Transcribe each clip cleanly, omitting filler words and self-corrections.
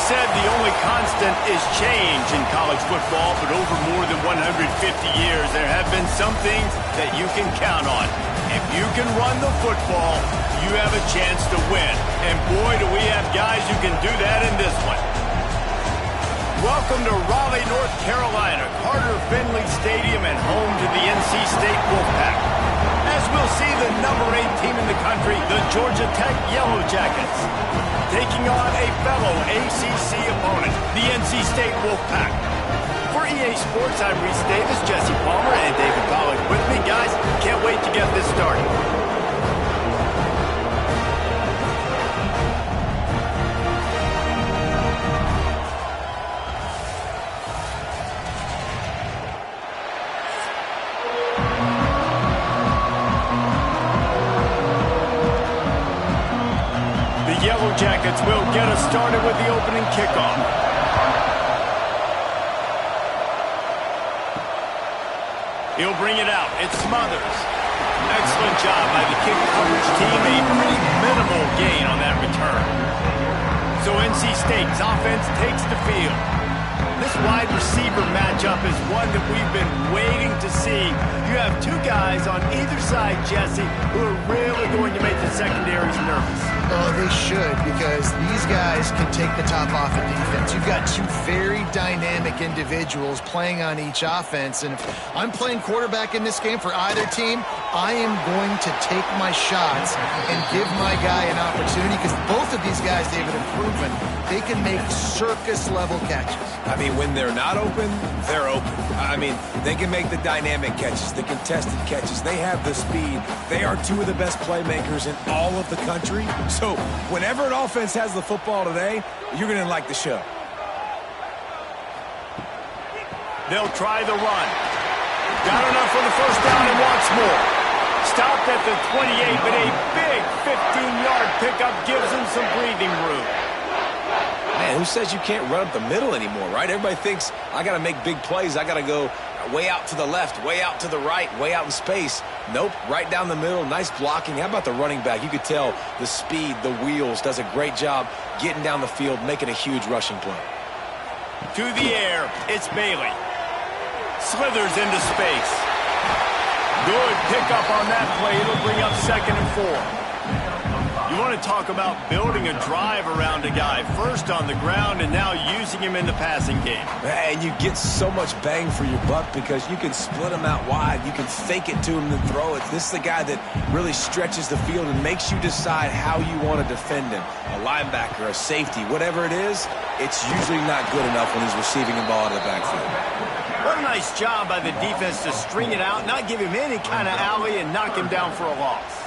said the only constant is change in college football, but over more than 150 years, there have been some things that you can count on. If you can run the football, you have a chance to win. And boy, do we have guys who can do that in this one. Welcome to Raleigh, North Carolina, Carter Finley Stadium, and home to the NC State Wolfpack. As we'll see the number 8 team in the country, the Georgia Tech Yellow Jackets, taking on a fellow ACC opponent, the NC State Wolfpack. For EA Sports, I'm Reese Davis, Jesse Palmer, and David Pollack with me. Guys, can't wait to get this started. Yellow Jackets will get us started with the opening kickoff. He'll bring it out. It's Smothers. Excellent job by the kick coverage team. A pretty minimal gain on that return. So NC State's offense takes the field. This wide receiver matchup is one that we've been waiting to see. You have two guys on either side, Jesse, who are really going to make the secondaries nervous. Oh, they should, because these guys can take the top off of defense. You've got two very dynamic individuals playing on each offense, and if I'm playing quarterback in this game for either team, I am going to take my shots and give my guy an opportunity, because both of these guys, David, have proven they can make circus-level catches. I mean, when they're not open, they're open. I mean, they can make the dynamic catches, the contested catches. They have the speed. They are two of the best playmakers in all of the country. So whenever an offense has the football today, you're going to like the show. They'll try the run. Got enough for the first down and wants more. Stopped at the 28, but a big 15-yard pickup gives him some breathing room. Man, who says you can't run up the middle anymore, right? Everybody thinks, I got to make big plays. I got to go way out to the left, way out to the right, way out in space. Nope, right down the middle, nice blocking. How about the running back? You could tell the speed, the wheels, does a great job getting down the field, making a huge rushing play. To the air, it's Bailey. Slithers into space. Good pickup on that play. It'll bring up 2nd and 4. You want to talk about building a drive around a guy, first on the ground and now using him in the passing game. And you get so much bang for your buck because you can split him out wide. You can fake it to him and throw it. This is the guy that really stretches the field and makes you decide how you want to defend him. A linebacker, a safety, whatever it is, it's usually not good enough when he's receiving the ball out of the backfield. What a nice job by the defense to string it out, not give him any kind of alley, and knock him down for a loss.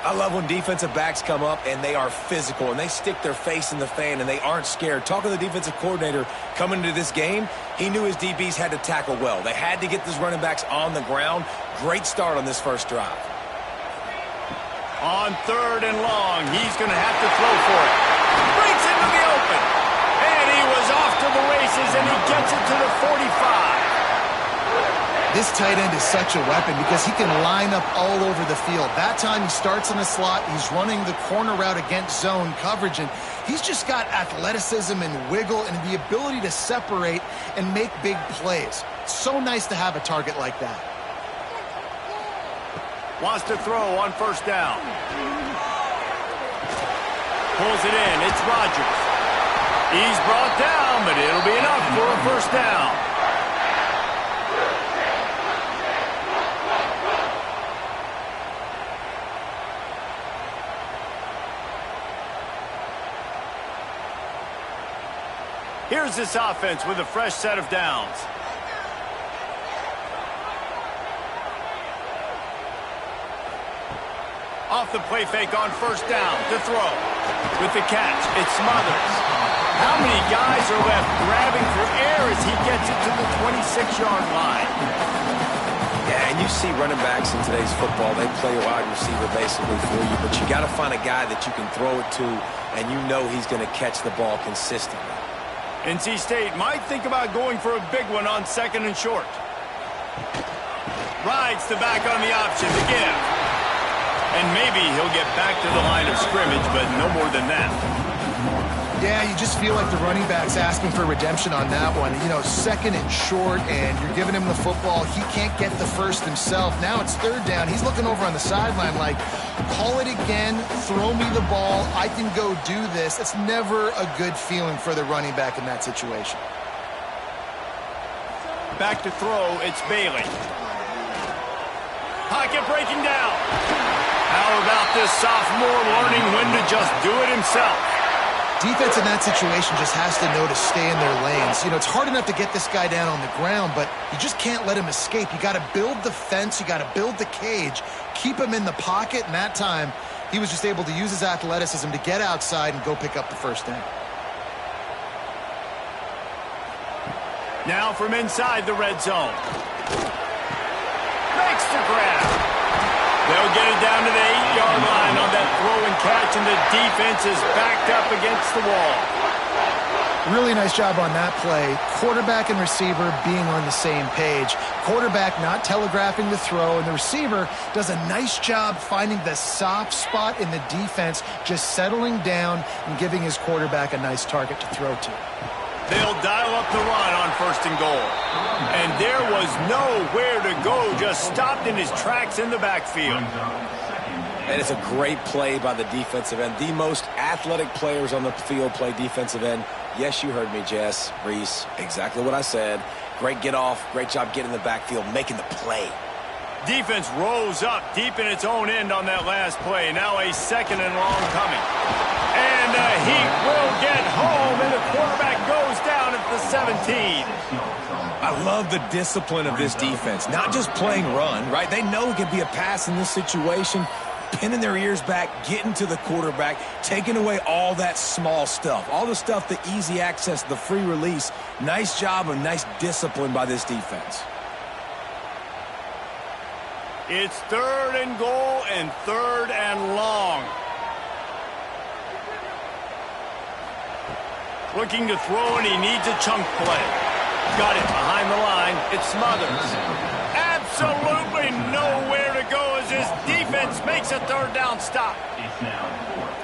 I love when defensive backs come up and they are physical and they stick their face in the fan and they aren't scared. Talking to the defensive coordinator coming into this game, he knew his DBs had to tackle well. They had to get these running backs on the ground. Great start on this first drive. On 3rd and long, he's going to have to throw for it. Breaks into the open. And he was off to the races, and he gets it to the 45. This tight end is such a weapon because he can line up all over the field. That time he starts in the slot, he's running the corner route against zone coverage, and he's just got athleticism and wiggle and the ability to separate and make big plays. It's so nice to have a target like that. Wants to throw on 1st down. Pulls it in. It's Rodgers. He's brought down, but it'll be enough for a 1st down. Here's this offense with a fresh set of downs. Off the play fake on 1st down to throw. With the catch, it's Smothers. How many guys are left grabbing for air as he gets it to the 26-yard line? Yeah, and you see running backs in today's football, they play a wide receiver basically for you, but you got to find a guy that you can throw it to, and you know he's going to catch the ball consistently. NC State might think about going for a big one on 2nd and short. Rides the back on the option to give. And maybe he'll get back to the line of scrimmage, but no more than that. Yeah, you just feel like the running back's asking for redemption on that one. You know, second and short, and you're giving him the football. He can't get the first himself. Now it's third down. He's looking over on the sideline like, call it again, throw me the ball, I can go do this. It's never a good feeling for the running back in that situation. Back to throw, it's Bailey. Pocket breaking down. How about this sophomore learning when to just do it himself? Defense in that situation just has to know to stay in their lanes. You know, it's hard enough to get this guy down on the ground, but you just can't let him escape. You got to build the fence. You got to build the cage. Keep him in the pocket, and that time he was just able to use his athleticism to get outside and go pick up the first down. Now from inside the red zone. Makes the grab. They'll get it down to the 8-yard line on that throw and catch, and the defense is backed up against the wall. Really nice job on that play. Quarterback and receiver being on the same page. Quarterback not telegraphing the throw, and the receiver does a nice job finding the soft spot in the defense, just settling down and giving his quarterback a nice target to throw to. They'll dial up the run on first and goal. And there was nowhere to go, just stopped in his tracks in the backfield. And it's a great play by the defensive end. The most athletic players on the field play defensive end. Yes, you heard me, Jess, Reese. Exactly what I said. Great get off. Great job getting in the backfield, making the play. Defense rose up deep in its own end on that last play. Now a second and long coming. And the Heat will get home, and the quarterback goes down at the 17. I love the discipline of this defense. Not just playing run, right? They know it could be a pass in this situation. Pinning their ears back, getting to the quarterback, taking away all that small stuff. All the stuff, the easy access, the free release. Nice job and nice discipline by this defense. It's third and goal and third and long. Looking to throw, and he needs a chunk play. Got it behind the line. It's Smothers. Absolutely nowhere to go as his defense makes a third down stop.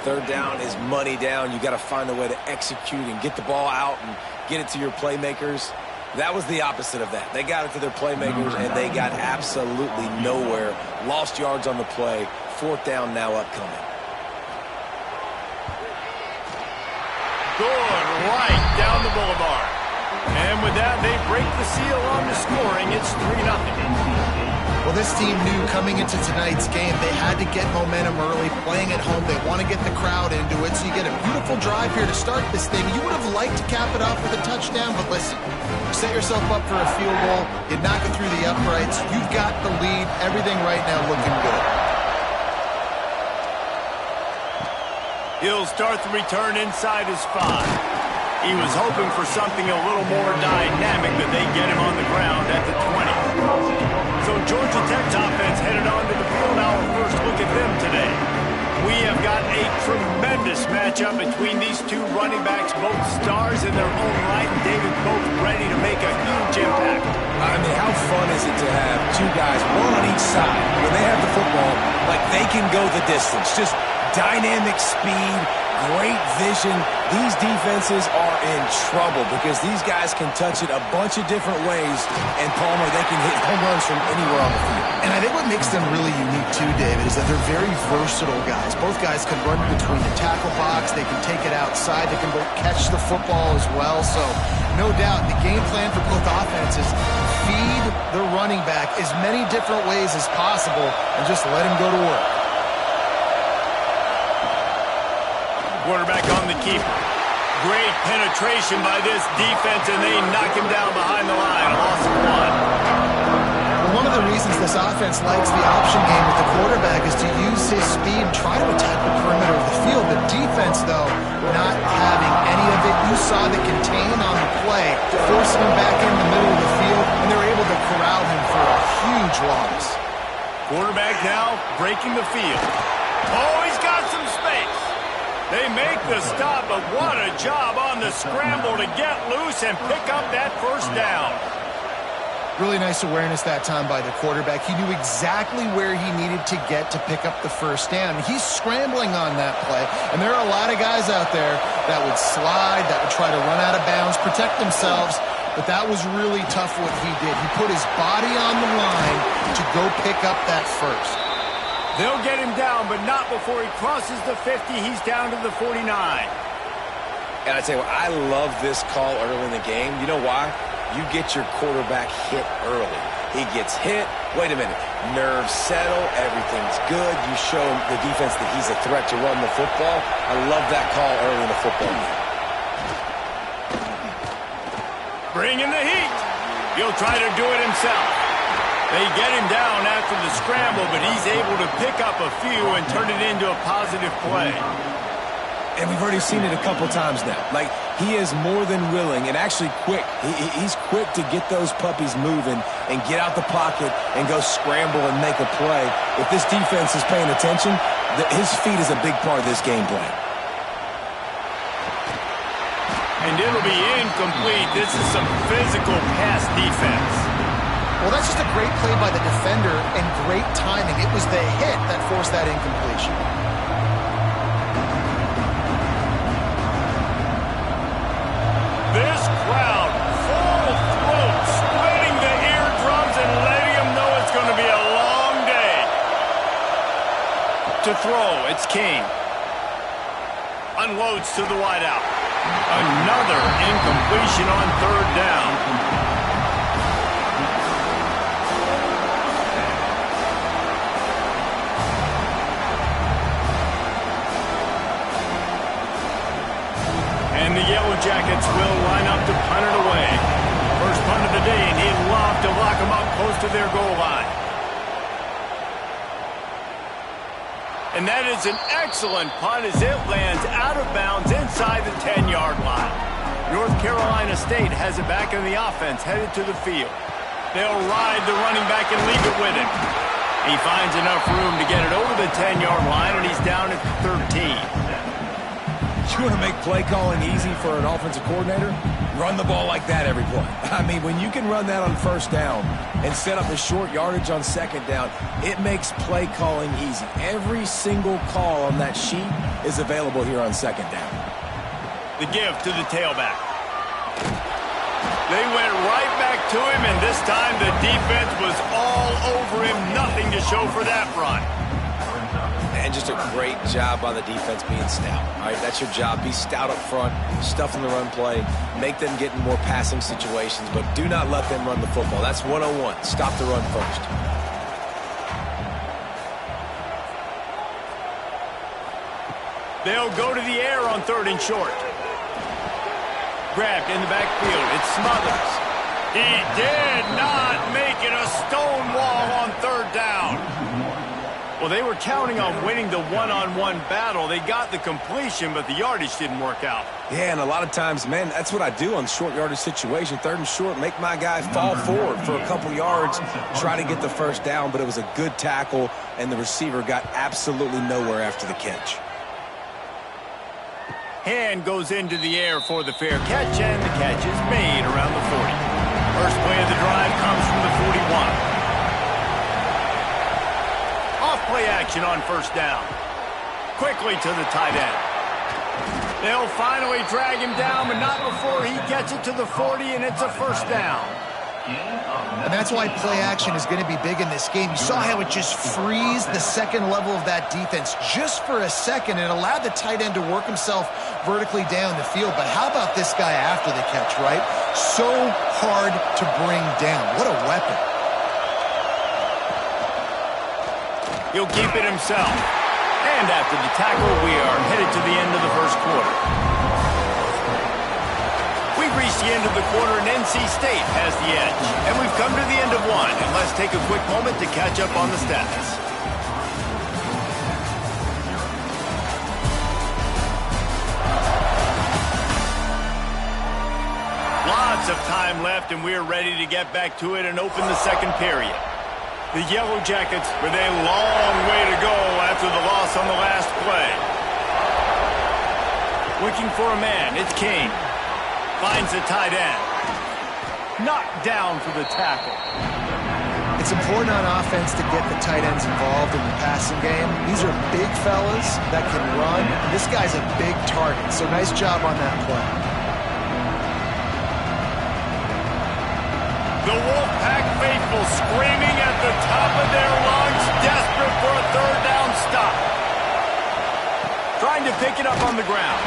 Third down is money down. You got to find a way to execute and get the ball out and get it to your playmakers. That was the opposite of that. They got it to their playmakers, and they got absolutely nowhere. Lost yards on the play. Fourth down now upcoming. Good right down the boulevard. And with that, they break the seal on the scoring. It's 3-0. Well, this team knew coming into tonight's game they had to get momentum early, playing at home. They want to get the crowd into it, so you get a beautiful drive here to start this thing. You would have liked to cap it off with a touchdown, but listen, you set yourself up for a field goal, you knock it through the uprights, you've got the lead, everything right now looking good. He'll start the return inside his 5. He was hoping for something a little more dynamic, but they get him on the ground at the 20. So Georgia Tech's offense headed onto the field. Our first look at them today. We have got a tremendous matchup between these two running backs, both stars in their own right, and David both ready to make a huge impact. I mean, how fun is it to have two guys, one on each side, when they have the football, like they can go the distance. Just dynamic speed, great vision. These defenses are in trouble because these guys can touch it a bunch of different ways, and Palmer, they can hit home runs from anywhere on the field. And I think what makes them really unique too, David, is that they're very versatile guys. Both guys can run between the tackle box, they can take it outside, they can both catch the football as well. So no doubt the game plan for both offenses, feed the running back as many different ways as possible and just let him go to work. Quarterback on the keeper. Great penetration by this defense, and they knock him down behind the line. Loss of 1. Well, one of the reasons this offense likes the option game with the quarterback is to use his speed and try to attack the perimeter of the field. The defense, though, not having any of it. You saw the contain on the play, forcing him back in the middle of the field, and they're able to corral him for a huge loss. Quarterback now breaking the field. Oh, he's got some space. They make the stop, but what a job on the scramble to get loose and pick up that first down. Really nice awareness that time by the quarterback. He knew exactly where he needed to get to pick up the first down. He's scrambling on that play, and there are a lot of guys out there that would slide, that would try to run out of bounds, protect themselves, but that was really tough what he did. He put his body on the line to go pick up that first. They'll get him down, but not before he crosses the 50. He's down to the 49. And I tell you what, I love this call early in the game. You know why? You get your quarterback hit early. He gets hit. Wait a minute. Nerves settle. Everything's good. You show the defense that he's a threat to run the football. I love that call early in the football game. Bringing the heat. He'll try to do it himself. They get him down after the scramble, but he's able to pick up a few and turn it into a positive play. And we've already seen it a couple times now. Like, he is more than willing and actually quick. He's quick to get those puppies moving and get out the pocket and go scramble and make a play. If this defense is paying attention, his feet is a big part of this game plan. And it'll be incomplete. This is some physical pass defense. Well, that's just a great play by the defender and great timing. It was the hit that forced that incompletion. This crowd, full throat, splitting the eardrums and letting them know it's going to be a long day. To throw, it's King. Unloads to the wideout. Another incompletion on third down. And the Yellow Jackets will line up to punt it away. First punt of the day, and he'd love to lock them up close to their goal line. And that is an excellent punt as it lands out of bounds inside the 10-yard line. North Carolina State has it back in the offense, headed to the field. They'll ride the running back and leave it with him. He finds enough room to get it over the 10-yard line, and he's down at 13. You want to make play calling easy for an offensive coordinator? Run the ball like that every play. I mean, when you can run that on first down and set up a short yardage on second down, it makes play calling easy. Every single call on that sheet is available here on second down. The give to the tailback. They went right back to him, and this time the defense was all over him. Nothing to show for that run. And just a great job by the defense being stout. All right, that's your job. Be stout up front, stuff in the run play, make them get in more passing situations, but do not let them run the football. That's 101. Stop the run first. They'll go to the air on third and short. Grabbed in the backfield. It's Smothers. He did not make it a stone wall on third down. Well, they were counting on winning the one-on-one battle. They got the completion, but the yardage didn't work out. Yeah, and a lot of times, man, that's what I do on short yardage situation. Third and short, make my guy fall forward for a couple yards, try to get the first down, but it was a good tackle, and the receiver got absolutely nowhere after the catch. Hand goes into the air for the fair catch, and the catch is made around the 40. First play of the drive comes from the 41. Off-play action on first down. Quickly to the tight end. They'll finally drag him down, but not before he gets it to the 40, and it's a first down. And that's why play action is going to be big in this game. You saw how it just frees the second level of that defense just for a second and allowed the tight end to work himself vertically down the field. But how about this guy after the catch, right? So hard to bring down. What a weapon. He'll keep it himself. And after the tackle, we are headed to the end of the first quarter. We've reached the end of the quarter, and NC State has the edge. And we've come to the end of one. And let's take a quick moment to catch up on the stats. Lots of time left, and we're ready to get back to it and open the second period. The Yellow Jackets with a long way to go after the loss on the last play. Looking for a man, it's King. Finds the tight end. knocked down for the tackle. It's important on offense to get the tight ends involved in the passing game. These are big fellas that can run. This guy's a big target, so nice job on that play. The Wolfpack faithful screaming at the top of their lungs, desperate for a third down stop. Trying to pick it up on the ground.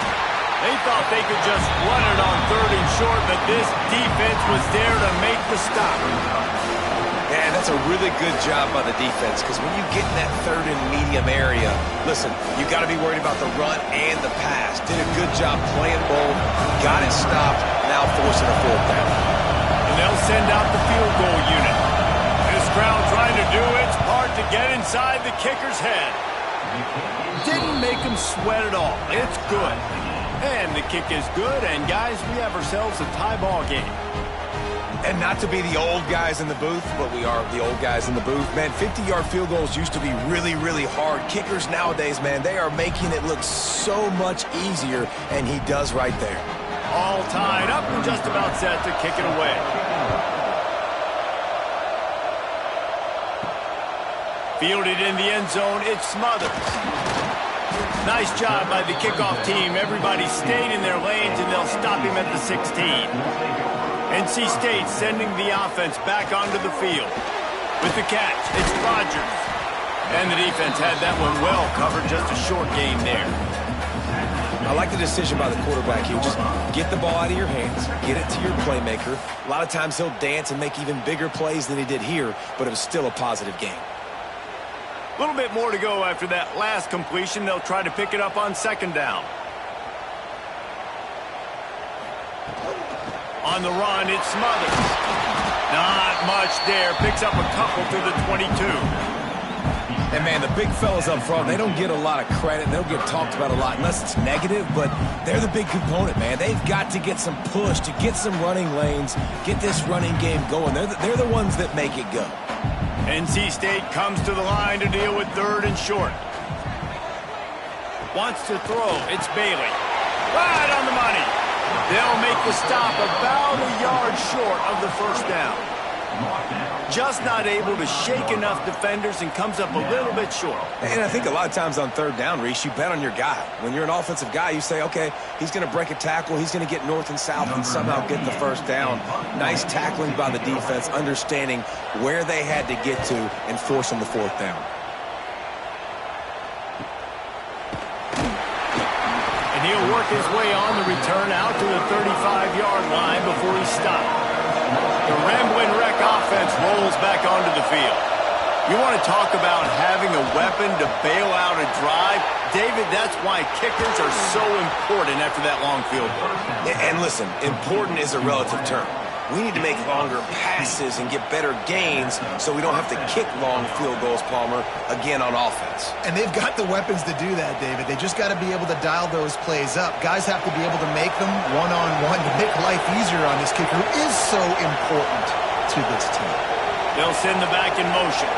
They thought they could just run it on third and short, but this defense was there to make the stop. Yeah, that's a really good job by the defense, because when you get in that third and medium area, listen, you got to be worried about the run and the pass. Did a good job playing both, got it stopped, now forcing a fourth down. And they'll send out the field goal unit. This crowd trying to do its part to get inside the kicker's head. Didn't make him sweat at all. It's good. And the kick is good, and guys, we have ourselves a tie ball game. And not to be the old guys in the booth, but we are the old guys in the booth. Man, 50-yard field goals used to be really, really hard. Kickers nowadays, man, they are making it look so much easier, and he does right there. All tied up and just about set to kick it away. Fielded in the end zone, it's Smothers. Nice job by the kickoff team. Everybody stayed in their lanes, and they'll stop him at the 16. NC State sending the offense back onto the field. With the catch, it's Rogers. And the defense had that one well covered, just a short gain there. I like the decision by the quarterback here. Just get the ball out of your hands, get it to your playmaker. A lot of times he'll dance and make even bigger plays than he did here, but it was still a positive game. A little bit more to go after that last completion. They'll try to pick it up on second down. On the run, it's Smothers. Not much there. Picks up a couple to the 22. And, man, the big fellas up front, they don't get a lot of credit. They don't get talked about a lot unless it's negative, but they're the big component, man. They've got to get some push, to get some running lanes, get this running game going. They're the ones that make it go. NC State comes to the line to deal with third and short. Wants to throw. It's Bailey. Right on the money. They'll make the stop about a yard short of the first down. Just not able to shake enough defenders and comes up a little bit short. And I think a lot of times on third down, Reese, you bet on your guy. When you're an offensive guy, you say, okay, he's going to break a tackle, he's going to get north and south and somehow get the first down. Nice tackling by the defense, understanding where they had to get to and forcing the fourth down. He'll work his way on the return out to the 35-yard line before he's stopped. The rambling wreck offense rolls back onto the field. You want to talk about having a weapon to bail out a drive? David, that's why kickers are so important after that long field goal. And listen, important is a relative term. We need to make longer passes and get better gains so we don't have to kick long field goals, Palmer, again on offense. And they've got the weapons to do that, David. They just got to be able to dial those plays up. Guys have to be able to make them one-on-one to make life easier on this kicker, who is so important to this team. They'll send the back in motion.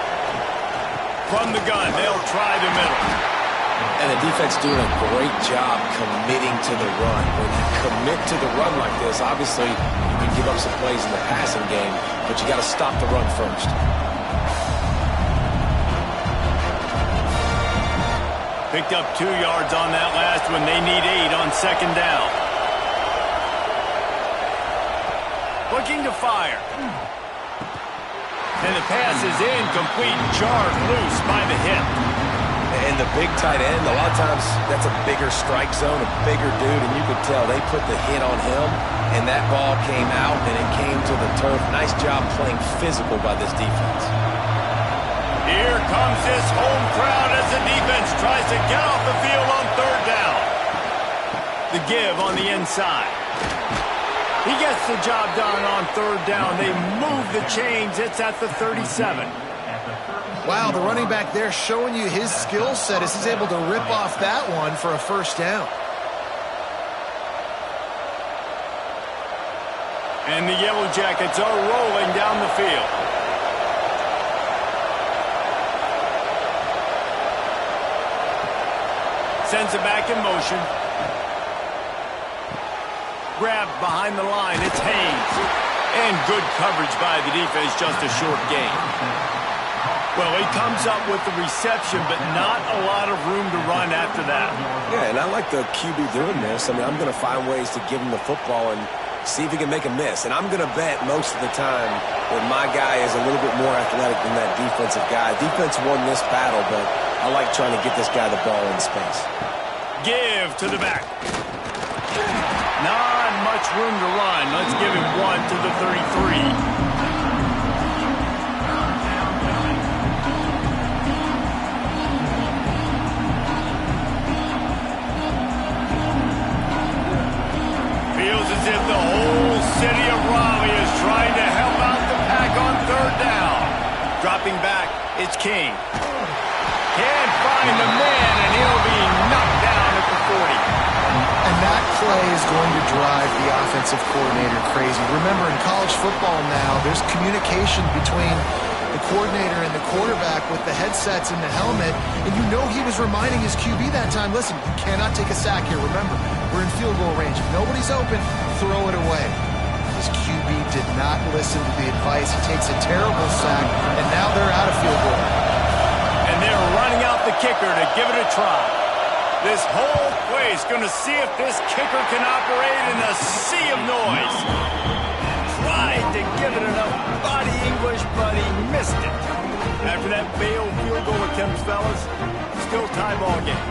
From the gun, they'll try the middle. And the defense doing a great job committing to the run. When you commit to the run like this, obviously you can give up some plays in the passing game, but you got to stop the run first. Picked up 2 yards on that last one. They need 8 on second down. Looking to fire. And the pass is incomplete, jarred loose by the hip. And the big tight end, a lot of times that's a bigger strike zone, a bigger dude, and you could tell they put the hit on him, and that ball came out, and it came to the turf. Nice job playing physical by this defense. Here comes this home crowd as the defense tries to get off the field on third down. The give on the inside. He gets the job done on third down. They move the chains. It's at the 37. Wow, the running back there showing you his skill set as he's able to rip off that one for a first down. And the Yellow Jackets are rolling down the field. Sends it back in motion. Grabbed behind the line. It's Haynes. And good coverage by the defense, just a short gain. Well, he comes up with the reception, but not a lot of room to run after that. Yeah, and I like the QB doing this. I mean, I'm going to find ways to give him the football and see if he can make a miss. And I'm going to bet most of the time that my guy is a little bit more athletic than that defensive guy. Defense won this battle, but I like trying to get this guy the ball in space. Give to the back. Not much room to run. Let's give him one to the 33. Feels as if the whole city of Raleigh is trying to help out the Pack on third down. Dropping back, it's King. Can't find the man, and he'll be knocked down at the 40. And that play is going to drive the offensive coordinator crazy. Remember, in college football now, there's communication between the coordinator and the quarterback with the headsets and the helmet, and you know he was reminding his QB that time, listen, you cannot take a sack here. Remember, we're in field goal range. If nobody's open, throw it away. His QB did not listen to the advice. He takes a terrible sack, and now they're out of field goal. And they're running out the kicker to give it a try. This whole place going to see if this kicker can operate in a sea of noise. Tried to give it enough body English, but he missed it. After that failed field goal attempt, fellas, still tie ball game.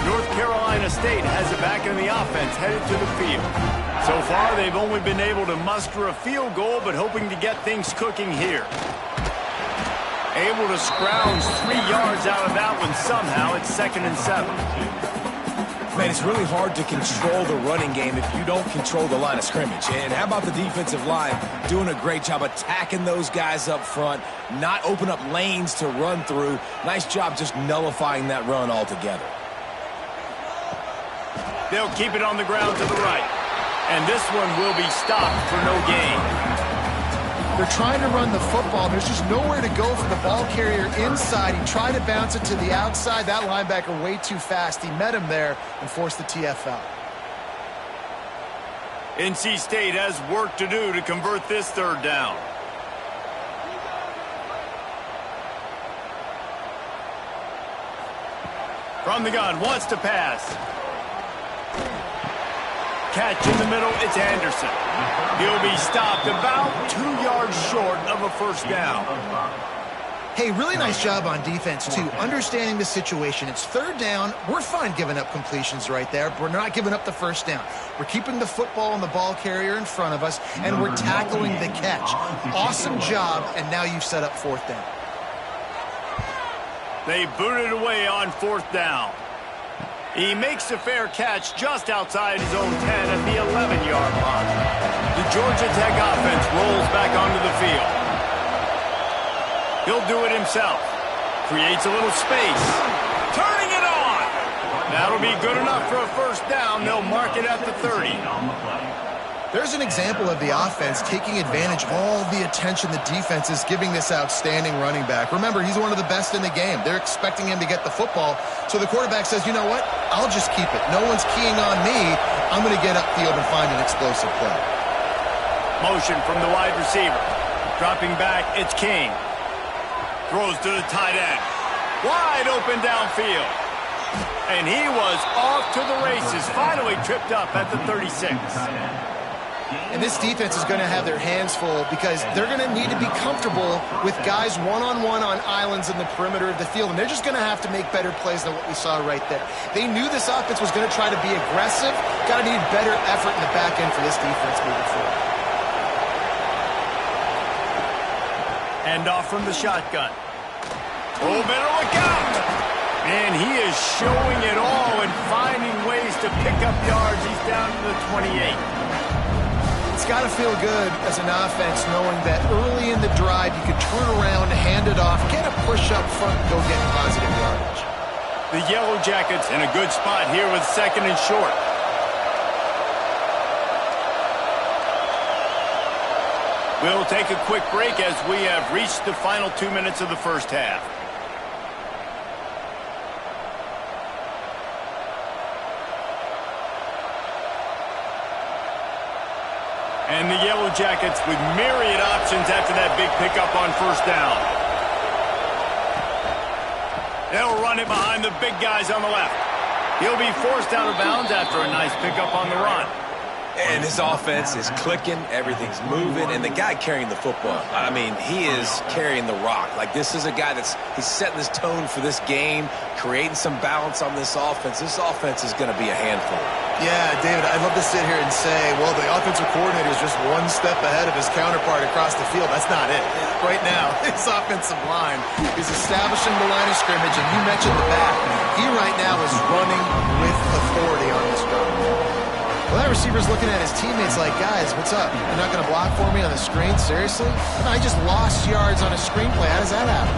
North Carolina State has it back in the offense, headed to the field. So far, they've only been able to muster a field goal, but hoping to get things cooking here. Able to scrounge 3 yards out of that one somehow. It's 2nd and 7. Man, it's really hard to control the running game if you don't control the line of scrimmage. And how about the defensive line doing a great job attacking those guys up front, not open up lanes to run through. Nice job just nullifying that run altogether. They'll keep it on the ground to the right. And this one will be stopped for no gain. They're trying to run the football. There's just nowhere to go for the ball carrier inside. He tried to bounce it to the outside. That linebacker way too fast. He met him there and forced the TFL. NC State has work to do to convert this third down. From the gun, wants to pass. Catch in the middle, it's Anderson. He'll be stopped about 2 yards short of a first down. Hey, really nice job on defense, too. Understanding the situation. It's third down. We're fine giving up completions right there, but we're not giving up the first down. We're keeping the football and the ball carrier in front of us, and we're tackling the catch. Awesome job, and now you've set up fourth down. They booted away on fourth down. He makes a fair catch just outside his own 10 at the 11-yard line. The Georgia Tech offense rolls back onto the field. He'll do it himself. Creates a little space. Turning it on! That'll be good enough for a first down. They'll mark it at the 30. There's an example of the offense taking advantage of all the attention the defense is giving this outstanding running back. Remember, he's one of the best in the game. They're expecting him to get the football. So the quarterback says, you know what? I'll just keep it. No one's keying on me. I'm going to get upfield and find an explosive play. Motion from the wide receiver. Dropping back, it's King. Throws to the tight end. Wide open downfield. And he was off to the races. Finally tripped up at the 36. And this defense is going to have their hands full because they're going to need to be comfortable with guys one-on-one on islands in the perimeter of the field. And they're just going to have to make better plays than what we saw right there. They knew this offense was going to try to be aggressive. Got to need better effort in the back end for this defense moving forward. Hand off from the shotgun. Oh, better look out! And he is showing it all and finding ways to pick up yards. He's down to the 28. It's got to feel good as an offense knowing that early in the drive you could turn around, hand it off, get a push up front, and go get positive yardage. The Yellow Jackets in a good spot here with 2nd and short. We'll take a quick break as we have reached the final 2 minutes of the first half. And the Yellow Jackets with myriad options after that big pickup on first down. They'll run it behind the big guys on the left. He'll be forced out of bounds after a nice pickup on the run. And his offense is clicking, everything's moving, and the guy carrying the football, I mean, he is carrying the rock. Like, this is a guy he's setting this tone for this game, creating some balance on this offense. This offense is going to be a handful. Yeah, David, I'd love to sit here and say, well, the offensive coordinator is just one step ahead of his counterpart across the field. That's not it. Right now, his offensive line is establishing the line of scrimmage, and you mentioned the back. He right now is running with authority on this run. Well, that receiver's looking at his teammates like, guys, what's up? You're not going to block for me on the screen? Seriously? I just lost yards on a screenplay. How does that happen?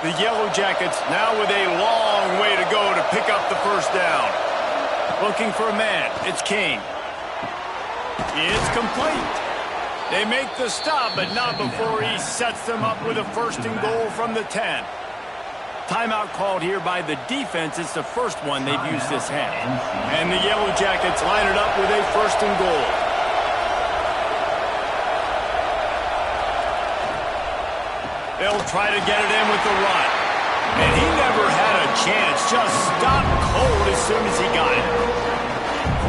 The Yellow Jackets now with a long way to go to pick up the first down. Looking for a man. It's King. It's complete. They make the stop, but not before he sets them up with a first and goal from the 10. Timeout called here by the defense. It's the first one they've used this half. And the Yellow Jackets line it up with a first and goal. They'll try to get it in with the run. And he never had a chance. Just stopped cold as soon as he got it.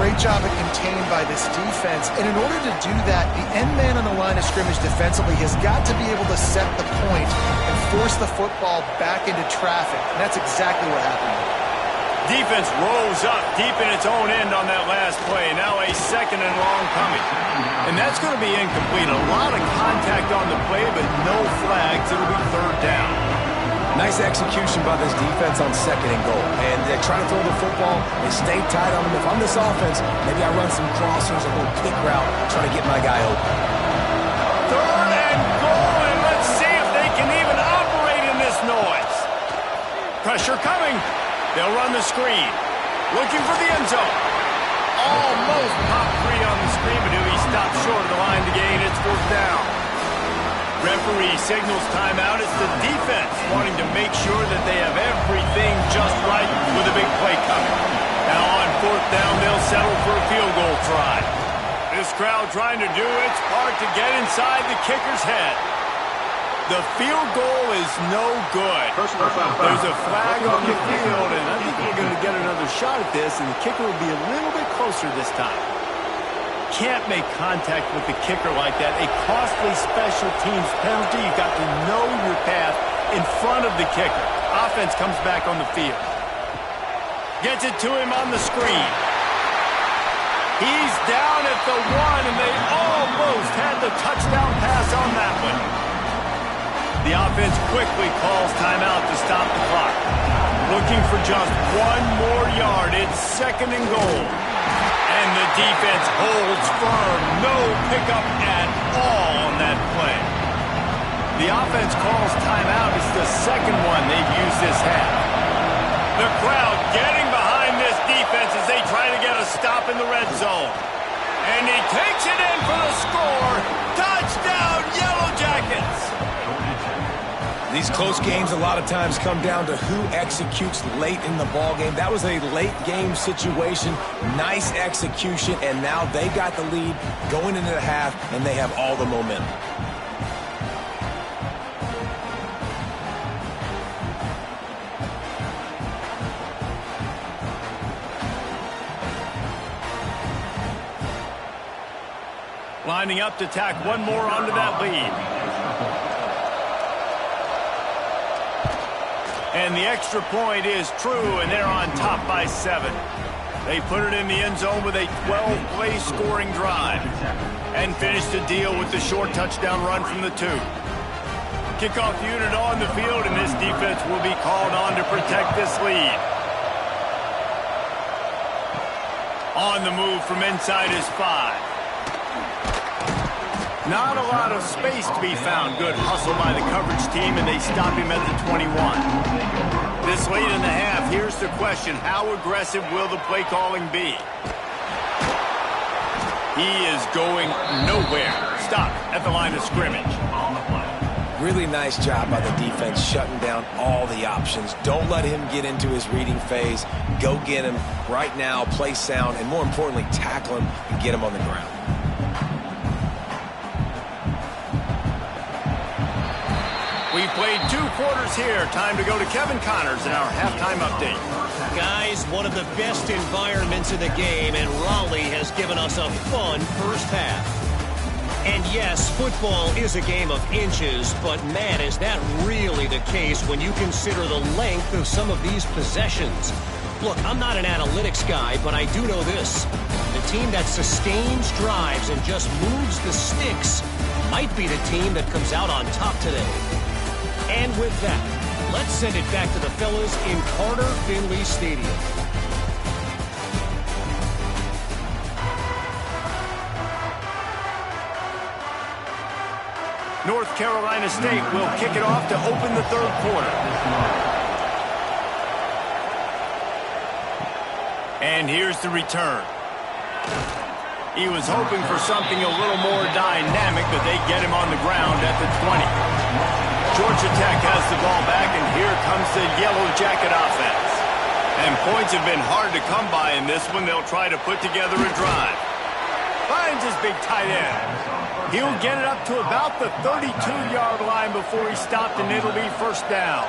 Great job at contained by this defense. And in order to do that, the end man on the line of scrimmage defensively has got to be able to set the point and force the football back into traffic. And that's exactly what happened. Defense rose up deep in its own end on that last play. Now a second and long coming. And that's going to be incomplete. A lot of contact on the play, but no flags. It'll be third down. Nice execution by this defense on second and goal. And they're trying to throw the football. They stay tight on them. If I'm this offense, maybe I run some crossers, a little kick route, try to get my guy open. Third and goal, and let's see if they can even operate in this noise. Pressure coming. They'll run the screen. Looking for the end zone. Almost pop free on the screen, but he'll be stopped short of the line to gain. It's fourth down. Referee signals timeout. It's the defense wanting to make sure that they have everything just right with a big play coming. Now on fourth down, they'll settle for a field goal try. This crowd trying to do its part to get inside the kicker's head. The field goal is no good. There's a flag on the field, and I think we're going to get another shot at this, and the kicker will be a little bit closer this time. Can't make contact with the kicker like that. A costly special teams penalty. You've got to know your path in front of the kicker. Offense comes back on the field. Gets it to him on the screen. He's down at the 1, and they almost had the touchdown pass on that one. The offense quickly calls timeout to stop the clock. Looking for just one more yard. It's second and goal. And the defense holds firm. No pickup at all on that play. The offense calls timeout. It's the second one they've used this half. The crowd getting behind this defense as they try to get a stop in the red zone. And he takes it in for the score. Touchdown, Yellow Jackets. These close games a lot of times come down to who executes late in the ball game. That was a late game situation. Nice execution, and now they got the lead going into the half, and they have all the momentum. Lining up to tack one more onto that lead. And the extra point is true, and they're on top by 7. They put it in the end zone with a 12-play scoring drive and finish the deal with the short touchdown run from the 2. Kickoff unit on the field, and this defense will be called on to protect this lead. On the move from inside is 5. Not a lot of space to be found. Good hustle by the coverage team, and they stop him at the 21. This late in the half, here's the question. How aggressive will the play calling be? He is going nowhere. Stop at the line of scrimmage. Really nice job by the defense shutting down all the options. Don't let him get into his reading phase. Go get him right now, play sound, and more importantly, tackle him and get him on the ground. We played 2 quarters here. Time to go to Kevin Connors in our halftime update. Guys, one of the best environments in the game, and Raleigh has given us a fun first half. And yes, football is a game of inches, but man, is that really the case when you consider the length of some of these possessions. Look, I'm not an analytics guy, but I do know this. The team that sustains drives and just moves the sticks might be the team that comes out on top today. And with that, let's send it back to the fellas in Carter Finley Stadium. North Carolina State will kick it off to open the 3rd quarter. And here's the return. He was hoping for something a little more dynamic, but they get him on the ground at the 20. Georgia Tech has the ball back, and here comes the Yellow Jacket offense. And points have been hard to come by in this one. They'll try to put together a drive. Finds his big tight end. He'll get it up to about the 32-yard line before he's stopped, and it'll be first down.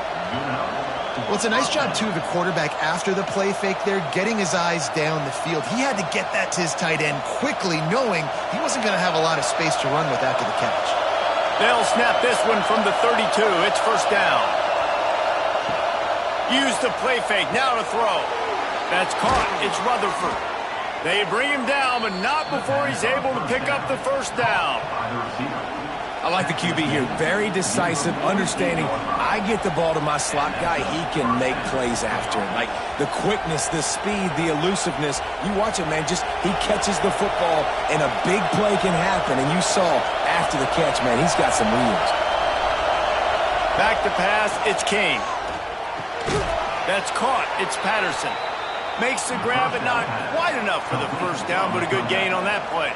Well, it's a nice job, too, of the quarterback after the play fake there, getting his eyes down the field. He had to get that to his tight end quickly, knowing he wasn't going to have a lot of space to run with after the catch. They'll snap this one from the 32. It's first down. Use the play fake. Now to throw. That's caught. It's Rutherford. They bring him down, but not before he's able to pick up the first down. I like the QB here. Very decisive, understanding. I get the ball to my slot guy. He can make plays after it. Like the quickness, the speed, the elusiveness. You watch it, man. Just he catches the football, and a big play can happen. And you saw after the catch, man, he's got some wheels. Back to pass. It's King. That's caught. It's Patterson. Makes the grab, but not quite enough for the first down, but a good gain on that play.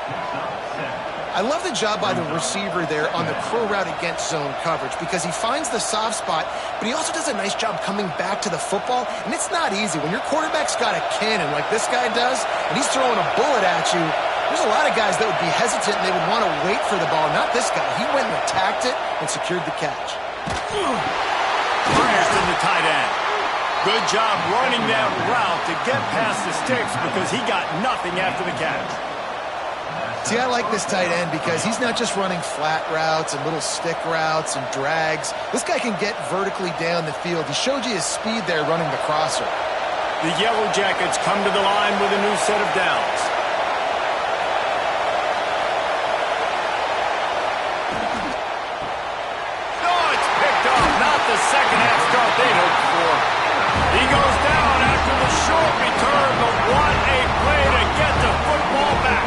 I love the job by the receiver there on the crow route against zone coverage because he finds the soft spot, but he also does a nice job coming back to the football, and it's not easy. When your quarterback's got a cannon like this guy does, and he's throwing a bullet at you, there's a lot of guys that would be hesitant and they would want to wait for the ball. Not this guy. He went and attacked it and secured the catch. Ryerson, the tight end. Good job running that route to get past the sticks because he got nothing after the catch. See, I like this tight end because he's not just running flat routes and little stick routes and drags. This guy can get vertically down the field. He showed you his speed there running the crosser. The Yellow Jackets come to the line with a new set of downs. Oh, it's picked off. Not the second half start they'd hoped for. He goes down after the short return, but what a play to get the football back.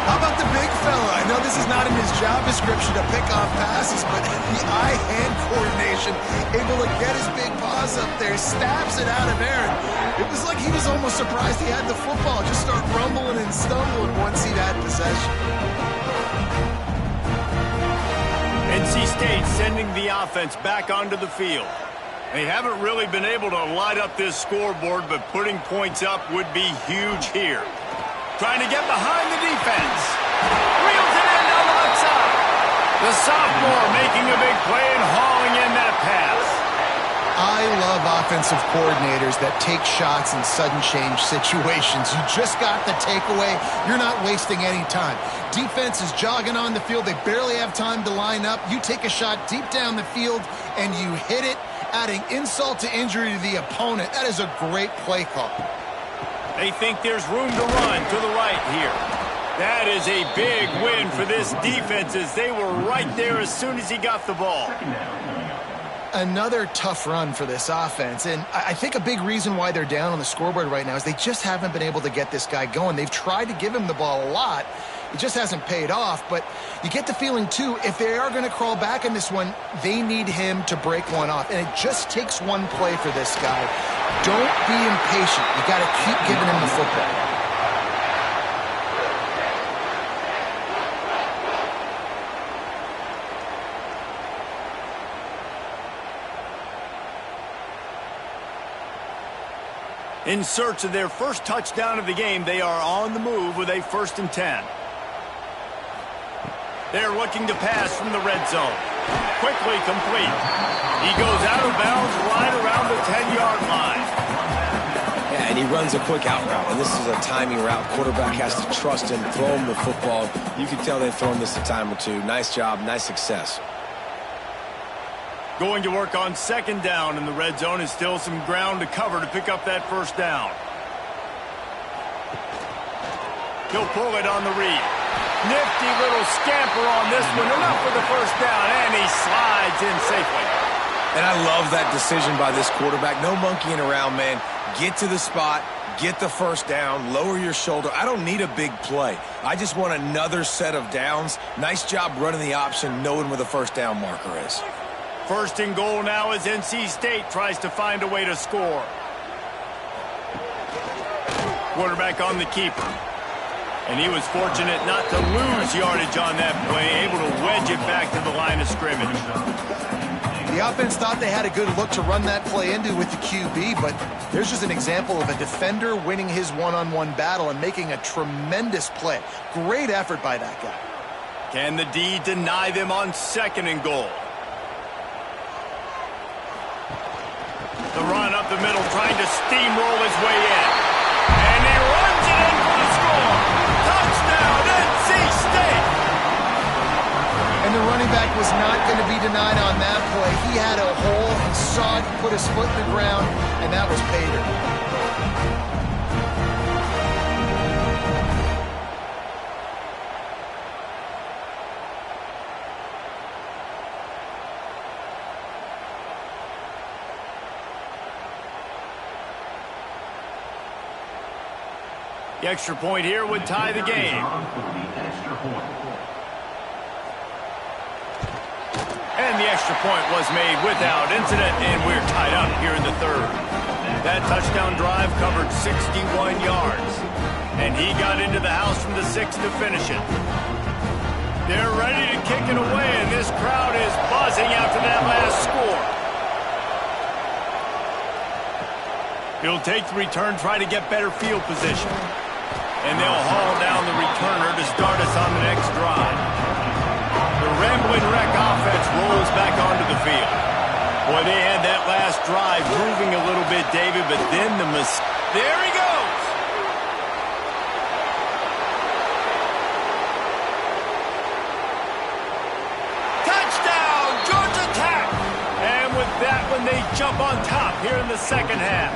How about the big fella? I know this is not in his job description to pick off passes, but the eye-hand coordination, able to get his big paws up there, stabs it out of Aaron. It was like he was almost surprised he had the football, just start rumbling and stumbling once he'd had possession. NC State sending the offense back onto the field. They haven't really been able to light up this scoreboard, but putting points up would be huge here. Trying to get behind the defense. Reels it in down the left side. The sophomore making a big play and hauling in that pass. I love offensive coordinators that take shots in sudden change situations. You just got the takeaway. You're not wasting any time. Defense is jogging on the field. They barely have time to line up. You take a shot deep down the field, and you hit it, adding insult to injury to the opponent. That is a great play call. They think there's room to run to the right here. That is a big win for this defense as they were right there as soon as he got the ball. Another tough run for this offense, and I think a big reason why they're down on the scoreboard right now is they just haven't been able to get this guy going. They've tried to give him the ball a lot. It just hasn't paid off, but you get the feeling, too, if they are going to crawl back in this one, they need him to break one off, and it just takes one play for this guy. Don't be impatient. You got to keep giving him the football. In search of their first touchdown of the game, they are on the move with a 1st and 10. They're looking to pass from the red zone. Quickly complete. He goes out of bounds right around the 10-yard line. Yeah, and he runs a quick out route, and this is a timing route. Quarterback has to trust him, throw him the football. You can tell they've thrown this a time or two. Nice job, nice success. Going to work on 2nd down in the red zone is still some ground to cover to pick up that 1st down. He'll pull it on the read. Nifty little scamper on this one. Enough for the 1st down, and he slides in safely. And I love that decision by this quarterback. No monkeying around, man. Get to the spot, get the 1st down, lower your shoulder. I don't need a big play. I just want another set of downs. Nice job running the option, knowing where the 1st down marker is. 1st and goal now as NC State tries to find a way to score. Quarterback on the keeper. And he was fortunate not to lose yardage on that play, able to wedge it back to the line of scrimmage. The offense thought they had a good look to run that play into with the QB, but there's just an example of a defender winning his one-on-one battle and making a tremendous play. Great effort by that guy. Can the D deny them on 2nd and goal? The run up the middle, trying to steamroll his way in. And he runs it in for the score. Touchdown, NC State! And the running back was not going to be denied on that play. He had a hole, he saw it, he put his foot in the ground, and that was pay dirt. The extra point here would tie the game. And the extra point was made without incident, and we're tied up here in the 3rd. That touchdown drive covered 61 yards. And he got into the house from the 6 to finish it. They're ready to kick it away, and this crowd is buzzing after that last score. He'll take the return, try to get better field position. And they'll haul down the returner to start us on the next drive. The Ramblin' Wreck offense rolls back onto the field. Boy, they had that last drive moving a little bit, David, but then there he goes! Touchdown, Georgia Tech! And with that one, they jump on top here in the 2nd half.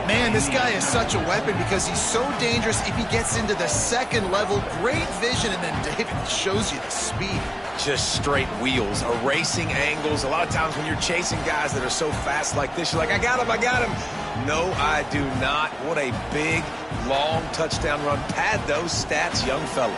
Man, this guy is such a weapon because he's so dangerous if he gets into the 2nd level. Great vision, and then David shows you the speed. Just straight wheels, erasing angles. A lot of times when you're chasing guys that are so fast like this, you're like, I got him, I got him. No, I do not. What a big, long touchdown run. Pad those stats, young fella.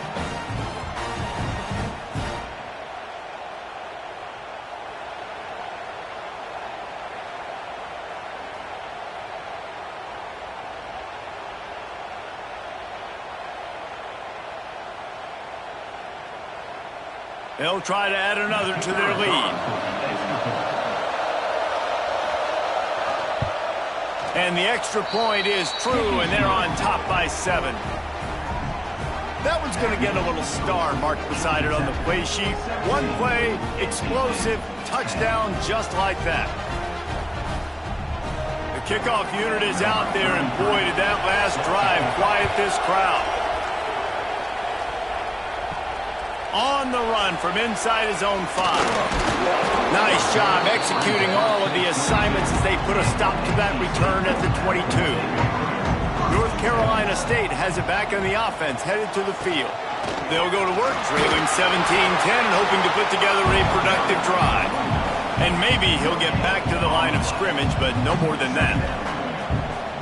They'll try to add another to their lead. And the extra point is true, and they're on top by 7. That one's going to get a little star marked beside it on the play sheet. One play, explosive, touchdown just like that. The kickoff unit is out there, and boy, did that last drive quiet this crowd. On the run from inside his own 5. Nice job executing all of the assignments as they put a stop to that return at the 22. North Carolina State has it back on the offense, headed to the field. They'll go to work, trailing 17-10 and hoping to put together a productive drive. And maybe he'll get back to the line of scrimmage, but no more than that.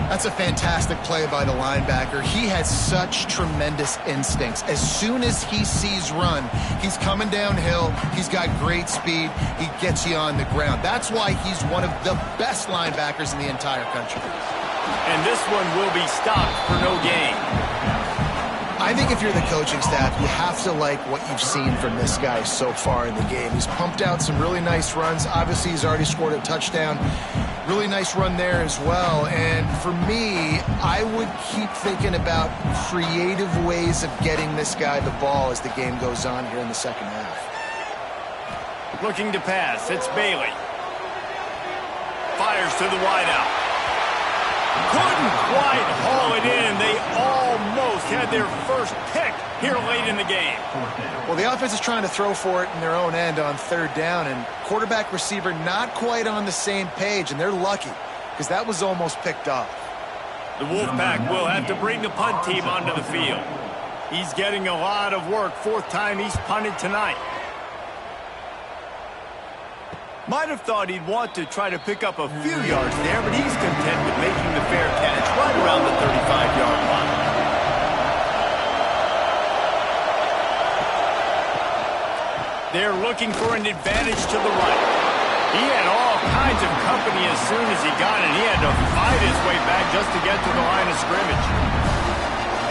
That's a fantastic play by the linebacker. He has such tremendous instincts. As soon as he sees run, he's coming downhill. He's got great speed. He gets you on the ground. That's why he's one of the best linebackers in the entire country. And this one will be stopped for no gain. I think if you're the coaching staff, you have to like what you've seen from this guy so far in the game. He's pumped out some really nice runs. Obviously, he's already scored a touchdown. Really nice run there as well. And for me, I would keep thinking about creative ways of getting this guy the ball as the game goes on here in the second half. Looking to pass. It's Bailey. Fires to the wideout. Couldn't quite haul it in. They almost had their first pick here late in the game. Well, the offense is trying to throw for it in their own end on third down, and quarterback receiver not quite on the same page, and they're lucky because that was almost picked off. The Wolfpack will have to bring the punt team onto the field. He's getting a lot of work. Fourth time he's punted tonight. Might have thought he'd want to try to pick up a few yards there, but he's content with making the fair catch right around the 35-yard line. They're looking for an advantage to the right. He had all kinds of company as soon as he got it. He had to fight his way back just to get to the line of scrimmage.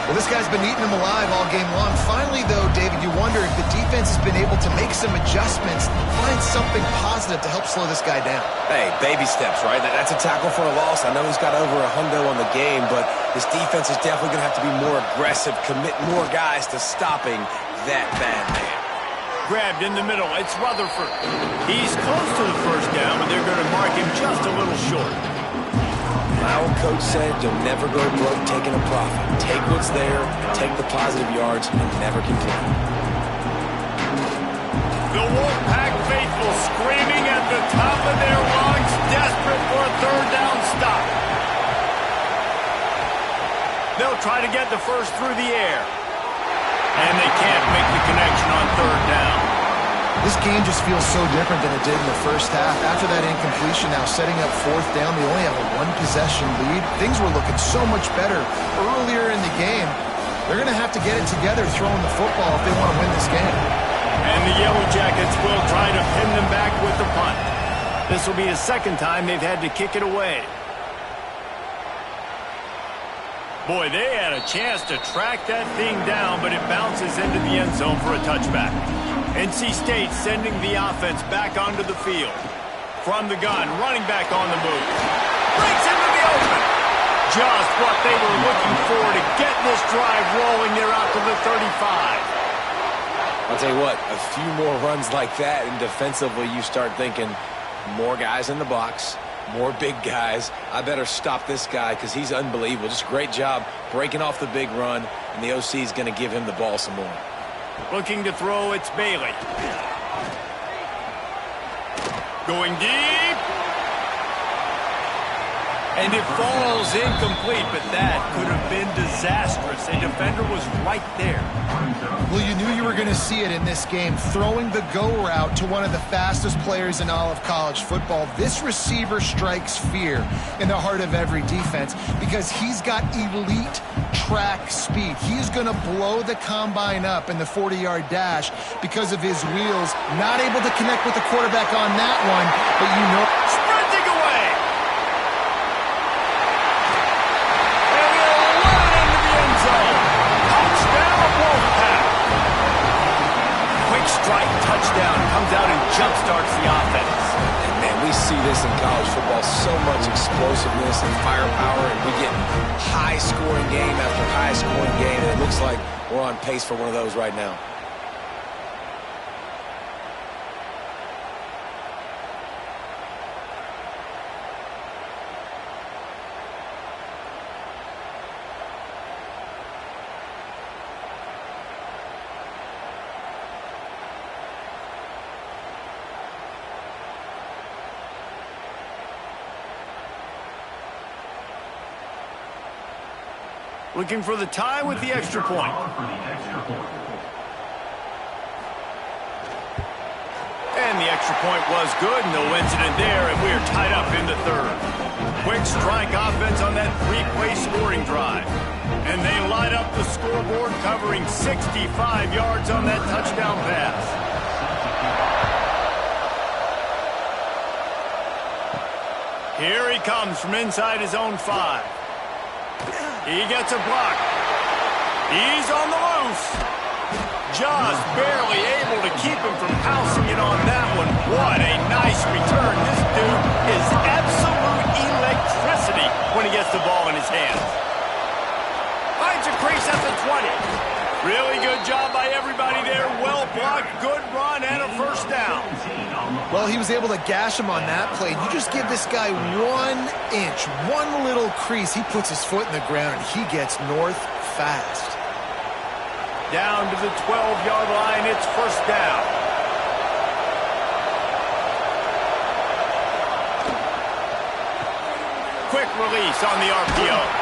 Well, this guy's been eating him alive all game long. Finally, though, David, you wonder if the defense has been able to make some adjustments, find something positive to help slow this guy down. Hey, baby steps, right? That's a tackle for a loss. I know he's got over $100 on the game, but this defense is definitely going to have to be more aggressive, commit more guys to stopping that bad man. Grabbed in the middle. It's Rutherford. He's close to the first down, but they're going to mark him just a little short. My old coach said you'll never go broke taking a profit. Take what's there, take the positive yards, and never complain. The Wolfpack faithful screaming at the top of their lungs, desperate for a third down stop. They'll try to get the first through the air. And they can't make the connection on third down. This game just feels so different than it did in the first half. After that incompletion, now setting up fourth down, they only have a one-possession lead. Things were looking so much better earlier in the game. They're going to have to get it together throwing the football if they want to win this game. And the Yellow Jackets will try to pin them back with the punt. This will be the second time they've had to kick it away. Boy, they had a chance to track that thing down, but it bounces into the end zone for a touchback. NC State sending the offense back onto the field. From the gun, running back on the move. Breaks into the open. Just what they were looking for to get this drive rolling. They're out to the 35. I'll tell you what, a few more runs like that, and defensively you start thinking more guys in the box, more big guys. I better stop this guy because he's unbelievable. Just a great job breaking off the big run, and the OC is going to give him the ball some more. Looking to throw, it's Bailey. Going deep. And it falls incomplete, but that could have been disastrous. A defender was right there. Well, you knew you were going to see it in this game. Throwing the go route to one of the fastest players in all of college football. This receiver strikes fear in the heart of every defense because he's got elite track speed. He's going to blow the combine up in the 40-yard dash because of his wheels. Not able to connect with the quarterback on that one, but you know. Sprinting away. And he'll run it into the end zone. Touchdown, Wolfpack. Quick strike touchdown. Comes out and jumpstarts the offense. And man, we see this in college football, so much explosiveness and firepower, and we get high-scoring game after high-scoring game, and it looks like we're on pace for one of those right now. Looking for the tie with the extra point. And the extra point was good. No incident there, and we're tied up in the third. Quick strike offense on that three-play scoring drive. And they light up the scoreboard, covering 65 yards on that touchdown pass. Here he comes from inside his own 5. He gets a block. He's on the loose. Just barely able to keep him from pouncing it on that one. What a nice return. This dude is absolute electricity when he gets the ball in his hands. Finds a crease at the 20. Really good job by everybody there. Well blocked, good run, and a first down. Well, he was able to gash him on that play. You just give this guy 1 inch, one little crease. He puts his foot in the ground, and he gets north fast. Down to the 12-yard line, it's first down. Quick release on the RPO.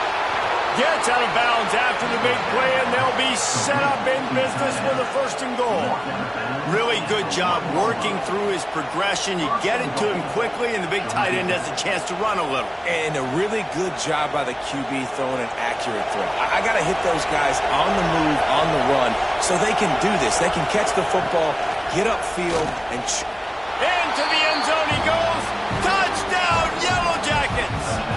Gets out of bounds after the big play, and they'll be set up in business with a first and goal. Really good job working through his progression. You get it to him quickly, and the big tight end has a chance to run a little. And a really good job by the QB throwing an accurate throw. I got to hit those guys on the move, on the run, so they can do this. They can catch the football, get upfield, and... Into the end zone he goes. Touchdown, Yellow Jackets!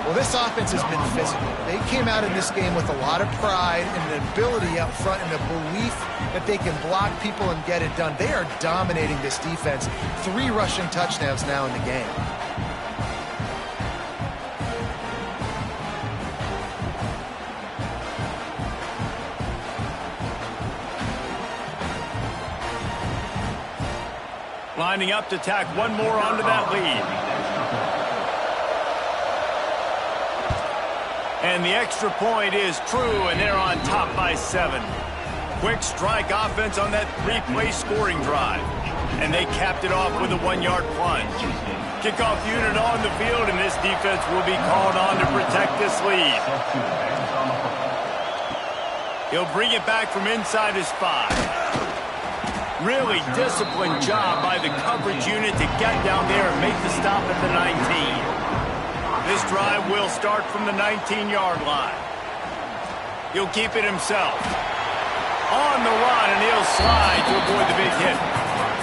Well, this offense has been physical. They came out in this game with a lot of pride and an ability up front and a belief that they can block people and get it done. They are dominating this defense. 3 rushing touchdowns now in the game. Lining up to tack one more onto that lead. And the extra point is true, and they're on top by 7. Quick strike offense on that 3-play scoring drive. And they capped it off with a 1-yard plunge. Kickoff unit on the field, and this defense will be called on to protect this lead. He'll bring it back from inside his 5. Really disciplined job by the coverage unit to get down there and make the stop at the 19. This drive will start from the 19-yard line. He'll keep it himself. On the run, and he'll slide to avoid the big hit.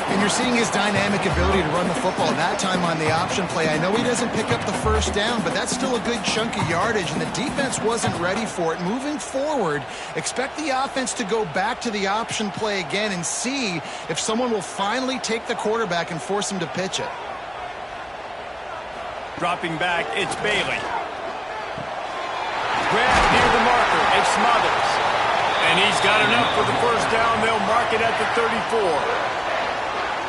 And you're seeing his dynamic ability to run the football, that time on the option play. I know he doesn't pick up the first down, but that's still a good chunk of yardage, and the defense wasn't ready for it. Moving forward, expect the offense to go back to the option play again and see if someone will finally take the quarterback and force him to pitch it. Dropping back, it's Bailey. Grab near the marker, it's Smothers. And he's got enough for the first down. They'll mark it at the 34.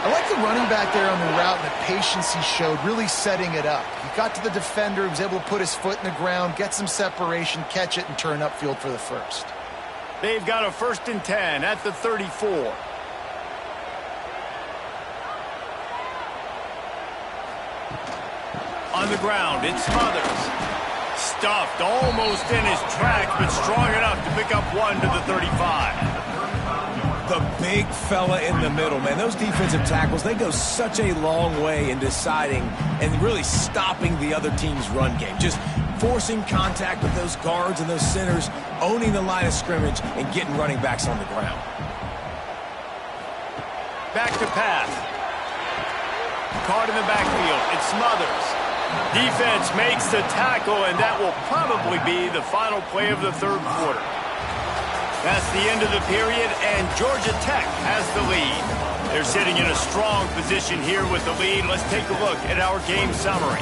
I like the running back there on the route and the patience he showed, really setting it up. He got to the defender, he was able to put his foot in the ground, get some separation, catch it, and turn upfield for the first. They've got a 1st and 10 at the 34. On the ground, it's Smothers. Stuffed almost in his tracks, but strong enough to pick up 1 to the 35. The big fella in the middle, man. Those defensive tackles, they go such a long way in deciding and really stopping the other team's run game. Just forcing contact with those guards and those centers, owning the line of scrimmage, and getting running backs on the ground. Back to pass. Caught in the backfield, it's Smothers. Defense makes the tackle, and that will probably be the final play of the 3rd quarter. That's the end of the period, and Georgia Tech has the lead. They're sitting in a strong position here with the lead. Let's take a look at our game summary.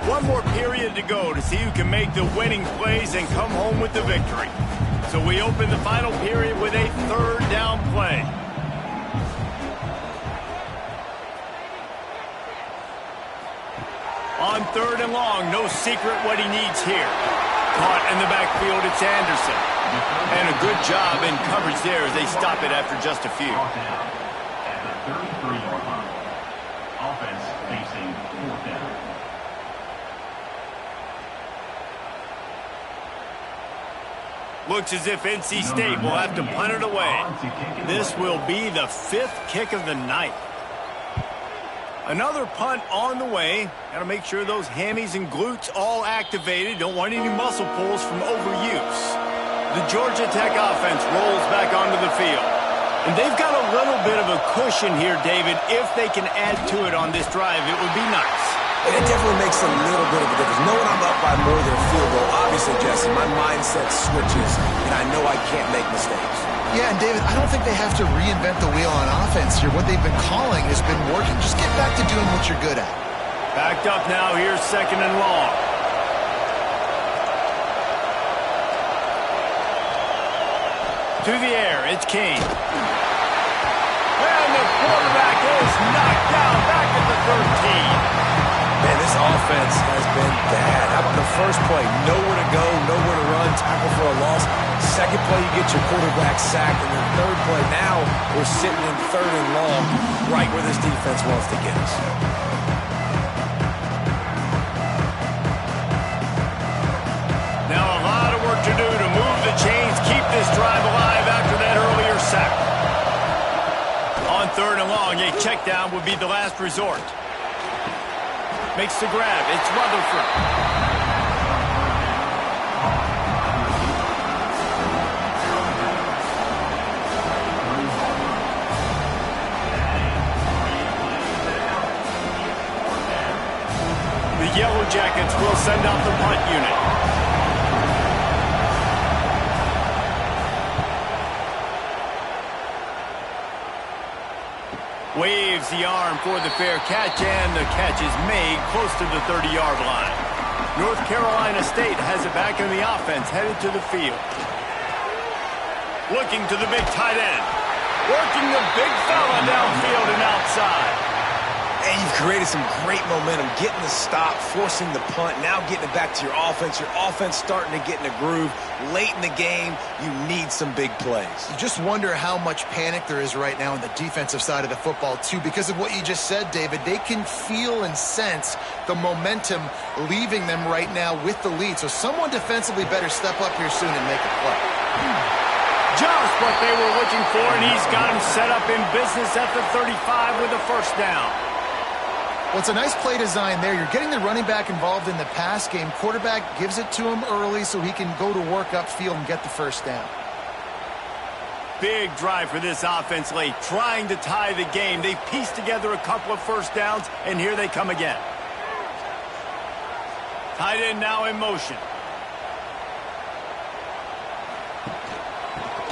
One more period to go to see who can make the winning plays and come home with the victory. So we open the final period with a 3rd down play. On 3rd and long, no secret what he needs here. Caught in the backfield, it's Anderson. And a good job in coverage there as they stop it after just a few. At the 33-yard line, offense facing 4th down. Looks as if NC State will have to punt it away. This will be the 5th kick of the night. Another punt on the way. Got to make sure those hammies and glutes all activated. Don't want any muscle pulls from overuse. The Georgia Tech offense rolls back onto the field. And they've got a little bit of a cushion here, David. If they can add to it on this drive, it would be nice. And it definitely makes a little bit of a difference. Knowing I'm up by more than a field goal, obviously, Jesse, my mindset switches, and I know I can't make mistakes. Yeah, and David, I don't think they have to reinvent the wheel on offense here. What they've been calling has been working. Just get back to doing what you're good at. Backed up now. Here's 2nd and long. To the air, it's King. And the quarterback is knocked down back at the 13. Man, this offense has been bad. How about the first play? Nowhere to go, nowhere to run, tackle for a loss. Second play, you get your quarterback sacked. And the third play, now we're sitting in 3rd and long, right where this defense wants to get us. Now a lot of work to do to move the chains, keep this drive alive after that earlier sack. On 3rd and long, a check down would be the last resort. Makes the grab. It's Rutherford. The Yellow Jackets will send out the punt unit. Waves the arm for the fair catch, and the catch is made close to the 30-yard line. North Carolina State has it back in the offense, headed to the field. Looking to the big tight end. Working the big fella downfield and outside. And you've created some great momentum, getting the stop, forcing the punt, now getting it back to your offense. Your offense starting to get in a groove. Late in the game, you need some big plays. You just wonder how much panic there is right now on the defensive side of the football, too. Because of what you just said, David, they can feel and sense the momentum leaving them right now with the lead. So someone defensively better step up here soon and make a play. Just what they were looking for, and he's got him set up in business at the 35 with a first down. Well, it's a nice play design there. You're getting the running back involved in the pass game. Quarterback gives it to him early so he can go to work upfield and get the first down. Big drive for this offense late, trying to tie the game. They pieced together a couple of first downs, and here they come again. Tight end now in motion.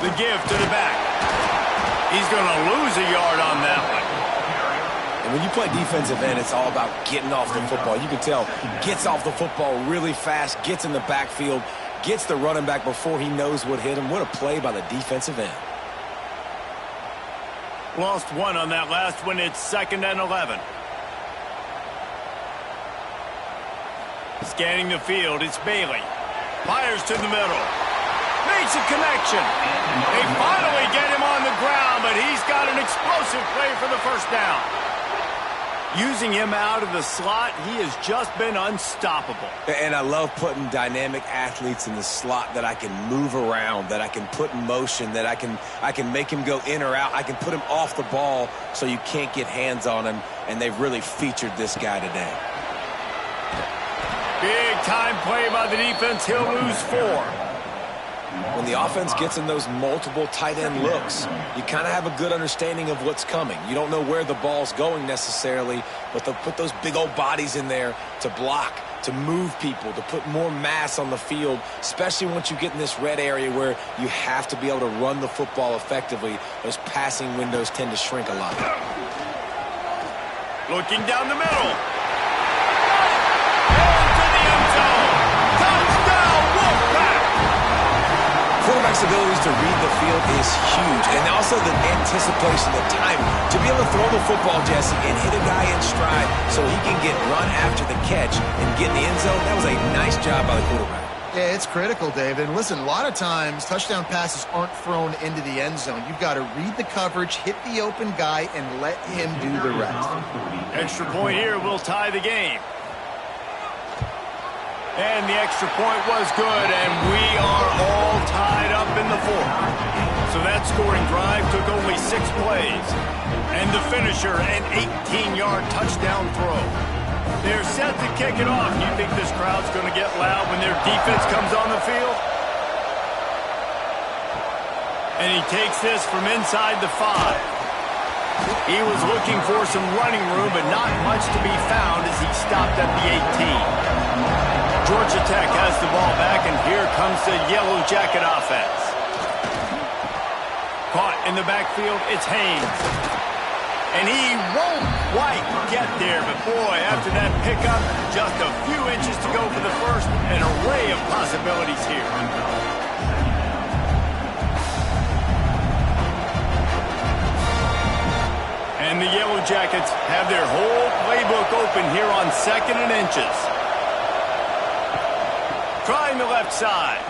The give to the back. He's going to lose a yard on that one. And when you play defensive end, it's all about getting off the football. You can tell, gets off the football really fast, gets in the backfield, gets the running back before he knows what hit him. What a play by the defensive end. Lost one on that last one. It's 2nd and 11. Scanning the field, it's Bailey. Fires to the middle. Makes a connection. They finally get him on the ground, but he's got an explosive play for the first down. Using him out of the slot, he has just been unstoppable. And I love putting dynamic athletes in the slot that I can move around, that I can put in motion, that I can make him go in or out. I can put him off the ball so you can't get hands on him, and they've really featured this guy today. Big time play by the defense. He'll lose 4. When the offense gets in those multiple tight end looks, you kind of have a good understanding of what's coming. You don't know where the ball's going necessarily, but they'll put those big old bodies in there to block, to move people, to put more mass on the field, especially once you get in this red area where you have to be able to run the football effectively. Those passing windows tend to shrink a lot. Looking down the middle. Into the end zone. Touchdown, Wolfpack! Quarterback's abilities to read the field is huge, and also the anticipation, the time to be able to throw the football, Jesse, and hit a guy in stride so he can get run after the catch and get in the end zone. That was a nice job by the quarterback. Yeah, it's critical, David. And listen, a lot of times touchdown passes aren't thrown into the end zone. You've got to read the coverage, hit the open guy, and let him do the rest. Extra point here will tie the game. And the extra point was good, and we are all tied up in the 4th. So that scoring drive took only 6 plays. And the finisher, an 18-yard touchdown throw. They're set to kick it off. You think this crowd's going to get loud when their defense comes on the field? And he takes this from inside the 5. He was looking for some running room, but not much to be found as he stopped at the 18. Georgia Tech has the ball back, and here comes the Yellow Jacket offense. Caught in the backfield, it's Haynes. And he won't quite get there, but boy, after that pickup, just a few inches to go for the first, an array of possibilities here. And the Yellow Jackets have their whole playbook open here on 2nd and inches. Trying the left side.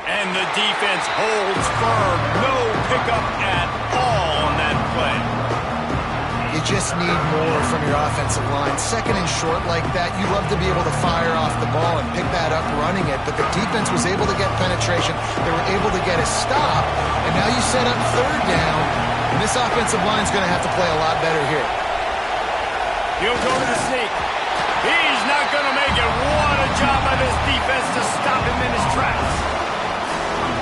And the defense holds firm. No pickup at all on that play. You just need more from your offensive line. 2nd and short like that, you'd love to be able to fire off the ball and pick that up running it, but the defense was able to get penetration. They were able to get a stop, and now you set up 3rd down, and this offensive line is going to have to play a lot better here. He'll go to the sneak. He's not going to make it. What a job by this defense to stop him in his tracks.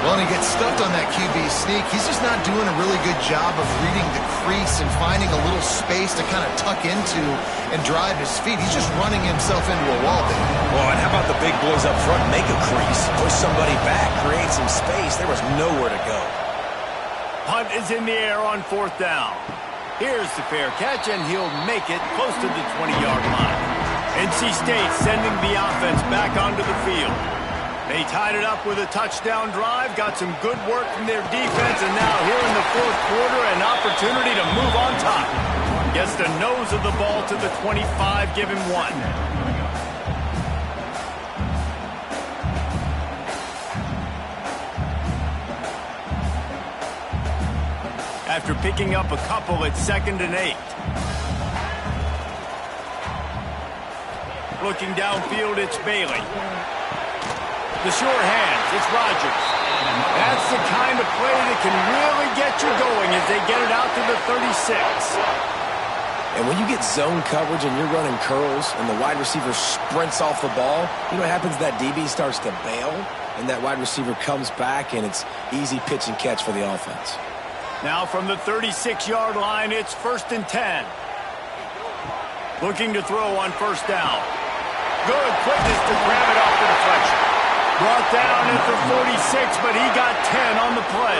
Well, and he gets stuffed on that QB sneak. He's just not doing a really good job of reading the crease and finding a little space to kind of tuck into and drive his feet. He's just running himself into a wall there. Well, and how about the big boys up front? Make a crease, push somebody back, create some space. There was nowhere to go. Punt is in the air on 4th down. Here's the fair catch, and he'll make it close to the 20-yard line. NC State sending the offense back onto the field. They tied it up with a touchdown drive, got some good work from their defense, and now here in the 4th quarter, an opportunity to move on top. Gets the nose of the ball to the 25, give him 1. After picking up a couple, it's 2nd and 8. Looking downfield, it's Bailey. The short hands, it's Rodgers. That's the kind of play that can really get you going as they get it out to the 36. And when you get zone coverage and you're running curls and the wide receiver sprints off the ball, you know what happens? That DB starts to bail, and that wide receiver comes back, and it's easy pitch and catch for the offense. Now from the 36-yard line, it's 1st and 10. Looking to throw on 1st down. Good quickness to grab it off the deflection. Brought down at the 46, but he got 10 on the play.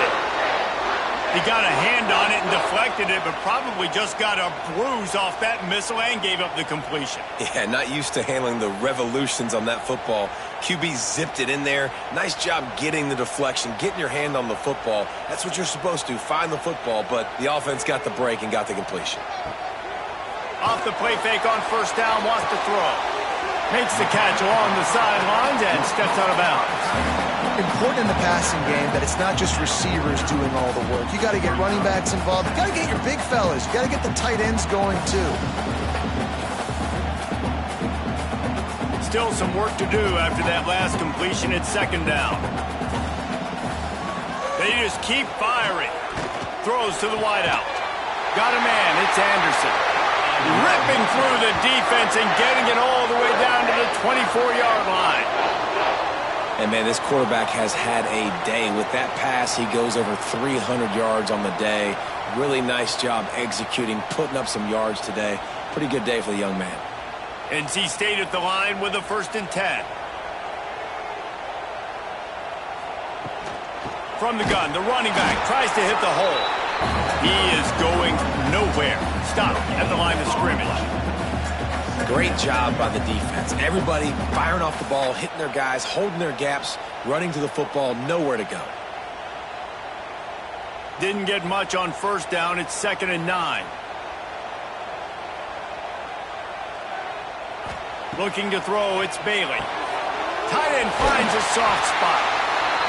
He got a hand on it and deflected it, but probably just got a bruise off that missile and gave up the completion. Yeah, not used to handling the revolutions on that football. QB zipped it in there. Nice job getting the deflection, getting your hand on the football. That's what you're supposed to, find the football, but the offense got the break and got the completion. Off the play fake on 1st down, wants to throw. Makes the catch along the sidelines and steps out of bounds. Important in the passing game that it's not just receivers doing all the work. You got to get running backs involved. You got to get your big fellas. You got to get the tight ends going too. Still some work to do after that last completion at 2nd down. They just keep firing. Throws to the wideout. Got a man, it's Anderson. Ripping through the defense and getting it all the way down to the 24-yard line. And, man, this quarterback has had a day. With that pass, he goes over 300 yards on the day. Really nice job executing, putting up some yards today. Pretty good day for the young man. NC State at the line with a 1st and 10. From the gun, the running back tries to hit the hole. He is going nowhere. Stop at the line of scrimmage. Great job by the defense. Everybody firing off the ball, hitting their guys, holding their gaps, running to the football, nowhere to go. Didn't get much on 1st down. It's 2nd and 9. Looking to throw, it's Bailey. Tight end finds a soft spot.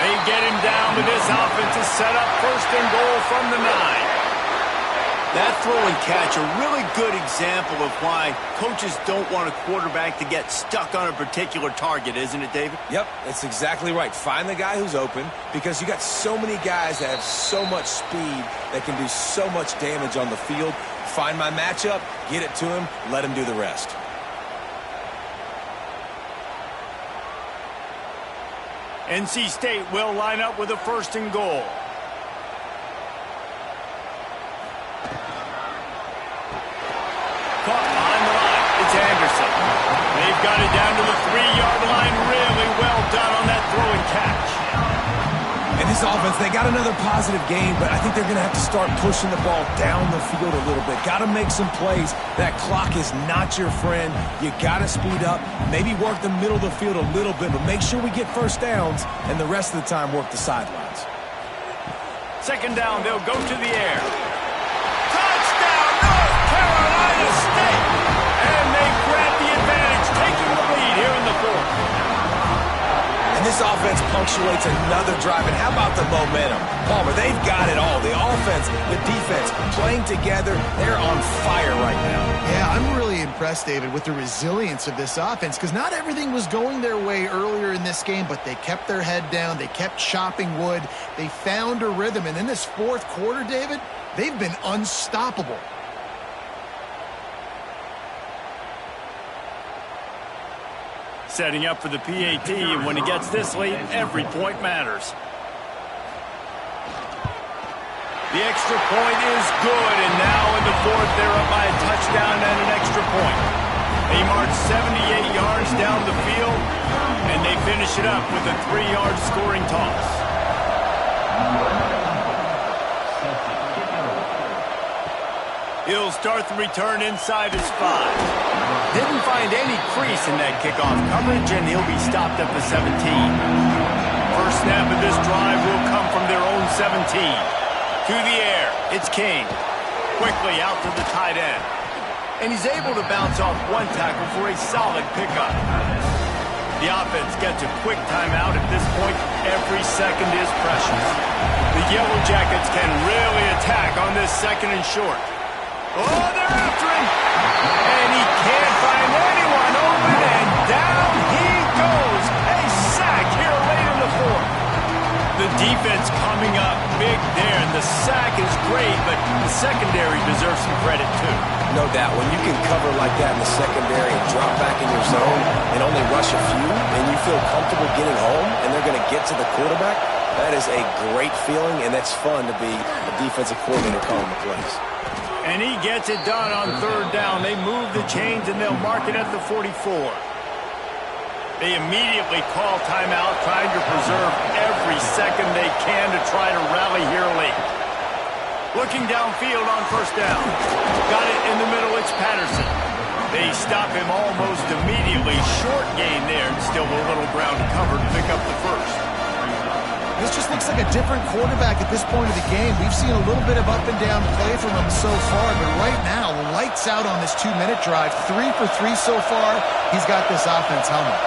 They get him down, but this offense is set up 1st and goal from the 9. That throw and catch, a really good example of why coaches don't want a quarterback to get stuck on a particular target, isn't it, David? Yep, that's exactly right. Find the guy who's open, because you got so many guys that have so much speed that can do so much damage on the field. Find my matchup, get it to him, let him do the rest. NC State will line up with a 1st and goal. Caught behind the line. It's Anderson. They've got it down to the 3-yard line. Really well done on that throw and catch. And this offense, they got another positive game, but I think they're going to have to start pushing the ball down the field a little bit. Got to make some plays. That clock is not your friend. You got to speed up, maybe work the middle of the field a little bit, but make sure we get first downs, and the rest of the time work the sidelines. 2nd down, they'll go to the air. Touchdown, North Carolina State! And they grab the advantage, taking the lead here in the 4th. And this offense punctuates another drive. And how about the momentum? Palmer, they've got it all. The offense, the defense, playing together. They're on fire right now. Yeah, I'm really impressed, David, with the resilience of this offense, because not everything was going their way earlier in this game, but they kept their head down. They kept chopping wood. They found a rhythm. And in this 4th quarter, David, they've been unstoppable. Setting up for the PAT, and when he gets this late, every point matters. The extra point is good, and now in the 4th, they're up by a touchdown and an extra point. They march 78 yards down the field, and they finish it up with a 3-yard scoring toss. He'll start the return inside his 5. Didn't find any crease in that kickoff coverage, and he'll be stopped at the 17. First snap of this drive will come from their own 17. To the air, it's King. Quickly out to the tight end. And he's able to bounce off one tackle for a solid pickup. The offense gets a quick timeout at this point. Every second is precious. The Yellow Jackets can really attack on this 2nd and short. Oh, they're after him! And he can't find anyone open, and down he goes. A sack here late in the 4th. The defense coming up big there, and the sack is great, but the secondary deserves some credit too. No doubt. When you can cover like that in the secondary and drop back in your zone and only rush a few, and you feel comfortable getting home, and they're going to get to the quarterback, that is a great feeling, and that's fun to be a defensive coordinator calling the plays. And he gets it done on 3rd down. They move the chains, and they'll mark it at the 44. They immediately call timeout, trying to preserve every second they can to try to rally here late. Looking downfield on 1st down. Got it in the middle, it's Patterson. They stop him almost immediately. Short gain there, and still a little ground to cover to pick up the 1st. This just looks like a different quarterback at this point of the game. We've seen a little bit of up and down play from him so far, but right now, lights out on this 2-minute drive. 3 for 3 so far. He's got this offense humming.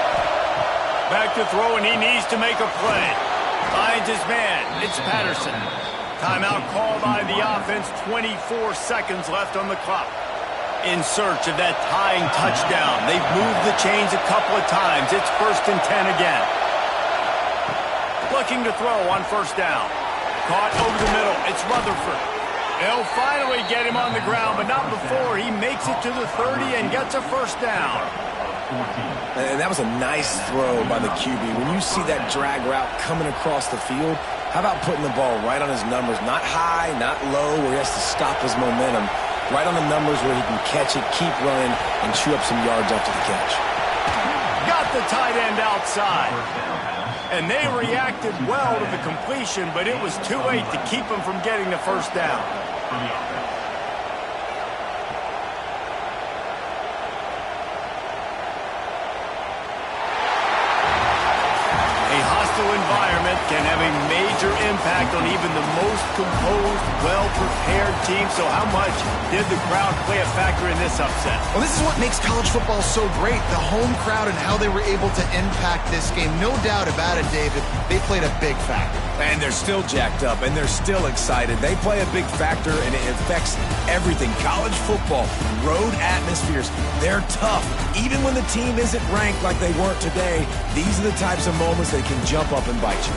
Back to throw, and he needs to make a play. Finds his man. It's Patterson. Timeout called by the offense. 24 seconds left on the clock. In search of that tying touchdown. They've moved the chains a couple of times. It's 1st and 10 again. Looking to throw on 1st down. Caught over the middle. It's Rutherford. They'll finally get him on the ground, but not before he makes it to the 30 and gets a 1st down. And that was a nice throw by the QB. When you see that drag route coming across the field, how about putting the ball right on his numbers? Not high, not low, where he has to stop his momentum. Right on the numbers where he can catch it, keep running, and chew up some yards after the catch. Got the tight end outside. And they reacted well to the completion, but it was too late to keep him from getting the 1st down. A hostile environment can have a major impact on even the most composed, well-prepared team. So how much did the crowd play a factor in this upset? Well, this is what makes college football so great, the home crowd and how they were able to impact this game. No doubt about it, David. They played a big factor. And they're still jacked up, and they're still excited. They play a big factor, and it affects everything. College football, road atmospheres, they're tough. Even when the team isn't ranked like they weren't today, these are the types of moments that can jump up and bite you.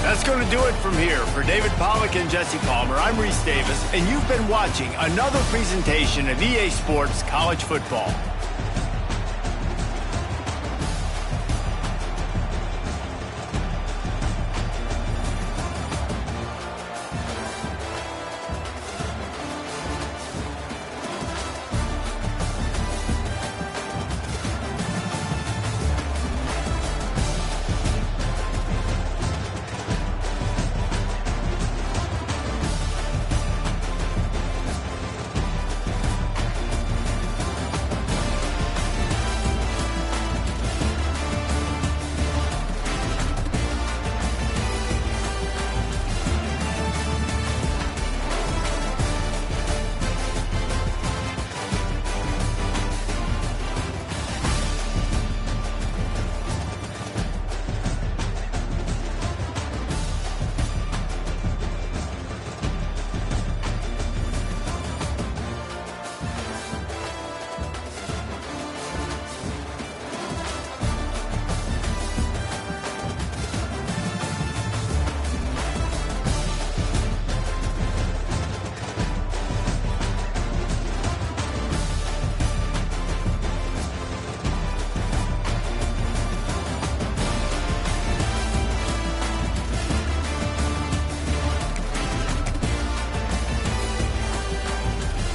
That's going to do it from here. For David Pollack and Jesse Palmer, I'm Reese Davis, and you've been watching another presentation of EA Sports College Football.